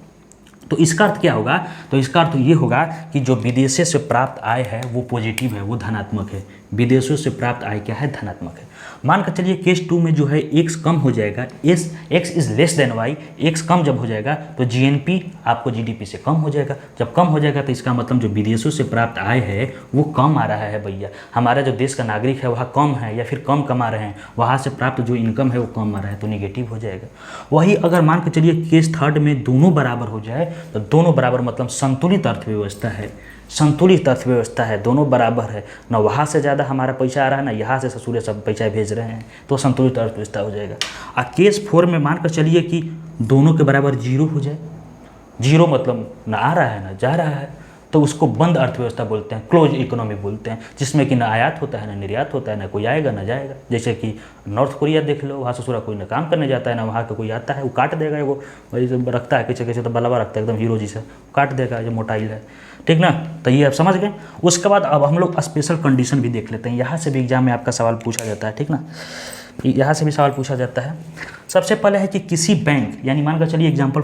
तो इसका अर्थ क्या होगा, तो इसका अर्थ ये होगा कि जो विदेशों से प्राप्त आय है वो पॉजिटिव है, वो धनात्मक है। विदेशों से प्राप्त आय क्या है, धनात्मक है। मान कर चलिए केस 2 में जो है x कम हो जाएगा, x is less than y, x कम जब हो जाएगा तो GNP आपको GDP से कम हो जाएगा। जब कम हो जाएगा तो इसका मतलब जो विदेशों से प्राप्त आय है वो कम आ रहा है भैया। हमारा जो देश का नागरिक है वहाँ कम है या फिर कम कमा रहे हैं, वहाँ से प्राप्त जो इनकम है वो कम आ रहा है, तो निगेटिव हो जाएगा। वही अगर मान कर चलिए केस 3 में दोनों बराबर हो जाए तो दोनों बराबर मतलब संतुलित अर्थव्यवस्था है, संतुलित अर्थव्यवस्था है, दोनों बराबर है, ना वहाँ से ज़्यादा हमारा पैसा आ रहा है ना यहाँ से ससुरे सब पैसा भेज रहे हैं, तो संतुलित अर्थव्यवस्था हो जाएगा। और केस 4 में मान कर चलिए कि दोनों के बराबर जीरो हो जाए, जीरो मतलब ना आ रहा है ना जा रहा है, तो उसको बंद अर्थव्यवस्था बोलते हैं, क्लोज इकोनॉमी बोलते हैं, जिसमें कि ना आयात होता है ना निर्यात होता है, ना कोई आएगा ना जाएगा। जैसे कि नॉर्थ कोरिया देख लो, वहाँ ससुरा कोई ना काम करने जाता है ना वहाँ का कोई आता है, वो काट देगा, वो वही सब रखता है कैसे कैसे तो बलवा रखता है एकदम हीरो जी से, काट देगा जो मोटाइल है, ठीक ना। तो ये आप समझ गए। उसके बाद अब हम लोग स्पेशल कंडीशन भी देख लेते हैं, यहाँ से भी एग्जाम में आपका सवाल पूछा जाता है, ठीक ना, यहाँ से भी सवाल पूछा जाता है। सबसे पहले है कि किसी बैंक, यानी मान कर चलिए एग्जाम्पल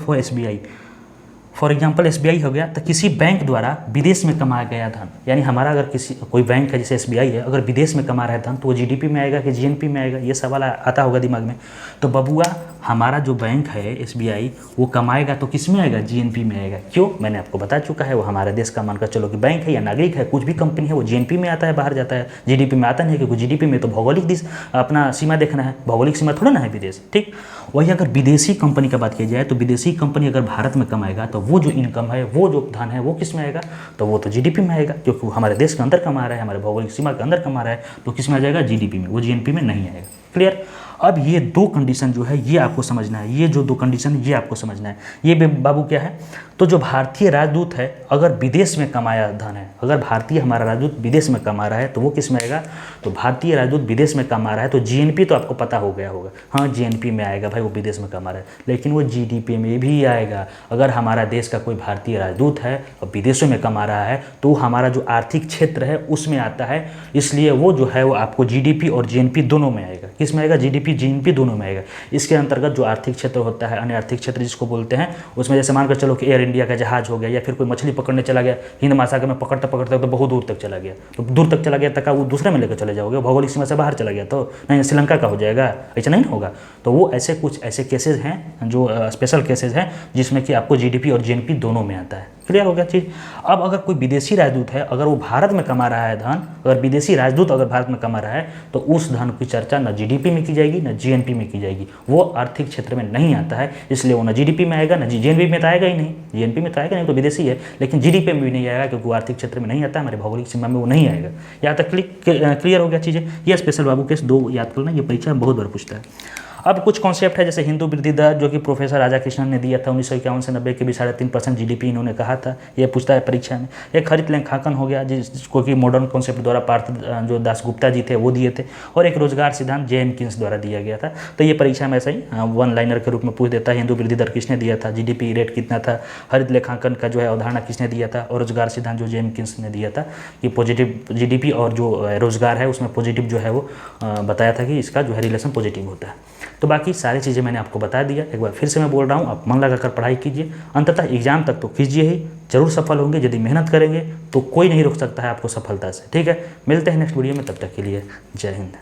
फॉर एग्जाम्पल SBI हो गया, तो किसी बैंक द्वारा विदेश में कमाया गया धन, यानी हमारा अगर किसी कोई बैंक है जैसे SBI है, अगर विदेश में कमा रहा है धन तो वो GDP में आएगा कि GNP में आएगा, ये सवाल आता होगा दिमाग में। तो बबुआ हमारा जो बैंक है SBI वो कमाएगा तो किस में आएगा, GNP में आएगा। क्यों, मैंने आपको बता चुका है, वो हमारे देश का मानकर चलो कि बैंक है या नागरिक है, कुछ भी कंपनी है, वो GNP में आता है, बाहर जाता है, GDP में आता नहीं है, क्योंकि GDP में तो भौगोलिक दिश अपना सीमा देखना है, भौगोलिक सीमा थोड़ा ना है विदेश, ठीक। वही अगर विदेशी कंपनी का बात की जाए तो विदेशी कंपनी अगर भारत में कमाएगा तो वो जो इनकम है, वो जो धन है वो किस में आएगा, तो वो तो GDP में आएगा, क्योंकि वो हमारे देश के अंदर कमा रहा है, हमारे भौगोलिक सीमा के अंदर कमा रहा है, तो किस में आ जाएगा, GDP में, वो GNP में नहीं आएगा। क्लियर। अब ये दो कंडीशन जो है ये आपको समझना है, ये जो दो कंडीशन ये आपको समझना है। ये बाबू क्या है, तो जो भारतीय राजदूत है अगर विदेश में कमाया धन है, अगर भारतीय हमारा राजदूत विदेश में कमा रहा है तो वो किस में आएगा, तो भारतीय राजदूत विदेश में कमा रहा है तो GNP तो आपको पता हो गया होगा, हाँ GNP में आएगा भाई, वो विदेश में कमा रहा है, लेकिन वो GDP में भी आएगा। अगर हमारा देश का कोई भारतीय राजदूत है और विदेशों में कमा रहा है तो हमारा जो आर्थिक क्षेत्र है उसमें आता है, इसलिए वो जो है वो आपको GDP और GNP दोनों में आएगा। किस में आएगा, GDP GNP दोनों में आएगा। इसके अंतर्गत जो आर्थिक क्षेत्र होता है, अन्य आर्थिक क्षेत्र जिसको बोलते हैं, उसमें जैसे मानकर चलो कि एयर इंडिया का जहाज हो गया, या फिर कोई मछली पकड़ने चला गया हिंद महासागर में, पकड़ते पकड़ते तो बहुत दूर तक चला गया, तो दूर तक चला गया तक वो दूसरे में लेकर चले जाओगे, भौगोलिक सीमा से बाहर चला गया तो नहीं, श्रीलंका का हो जाएगा, ऐसा नहीं होगा। तो वो ऐसे कुछ ऐसे केसेज हैं जो स्पेशल केसेज हैं जिसमें कि आपको GDP और GNP दोनों में आता है। क्लियर हो गया चीज़। अब अगर कोई विदेशी राजदूत है, अगर वो भारत में कमा रहा है धन, अगर विदेशी राजदूत अगर भारत में कमा रहा है तो उस धन की चर्चा न GDP में की जाएगी न GNP में की जाएगी, वो आर्थिक क्षेत्र में नहीं आता है, इसलिए वो न GDP में आएगा न GNP में तो आएगा ही नहीं, GNP में तो आएगा नहीं, तो विदेशी है, लेकिन GDP में भी नहीं आएगा क्योंकि वो आर्थिक क्षेत्र में नहीं आता, हमारे भौगोलिक सीमा में वो नहीं आएगा। यहाँ तक क्लियर हो गया चीज़ें। ये स्पेशल बाबू केस दो याद करना, ये परीक्षा में बहुत बार पूछता है। अब कुछ कॉन्सेप्ट है जैसे हिंदू वृद्धि दर, जो कि प्रोफेसर राजा कृष्णन ने दिया था 1951 से 90 के बीच 3.5% GDP इन्होंने कहा था, ये पूछता है परीक्षा में। एक हरित लेखांकन हो गया जिसको कि मॉडर्न कॉन्सेप्ट द्वारा पार्थ जो दासगुप्ता जी थे वो दिए थे, और एक रोजगार सिद्धांत J.M. किन्स द्वारा दिया गया था। तो ये परीक्षा में ऐसा ही वन लाइनर के रूप में पूछ देता है, हिंदू वृद्धि दर किसने दिया था, GDP रेट कितना था, हरित लेखांकन का जो है अवधारणा किसने दिया था, और रोजगार सिद्धांत जो J.M. किन्स ने दिया था कि पॉजिटिव GDP और जो रोजगार है उसमें पॉजिटिव जो है वो बताया था कि इसका जो है रिलेशन पॉजिटिव होता है। तो बाकी सारी चीज़ें मैंने आपको बता दिया। एक बार फिर से मैं बोल रहा हूँ, आप मन लगाकर पढ़ाई कीजिए, अंततः एग्जाम तक तो कीजिए ही, जरूर सफल होंगे। यदि मेहनत करेंगे तो कोई नहीं रोक सकता है आपको सफलता से। ठीक है, मिलते हैं नेक्स्ट वीडियो में, तब तक के लिए जय हिंद।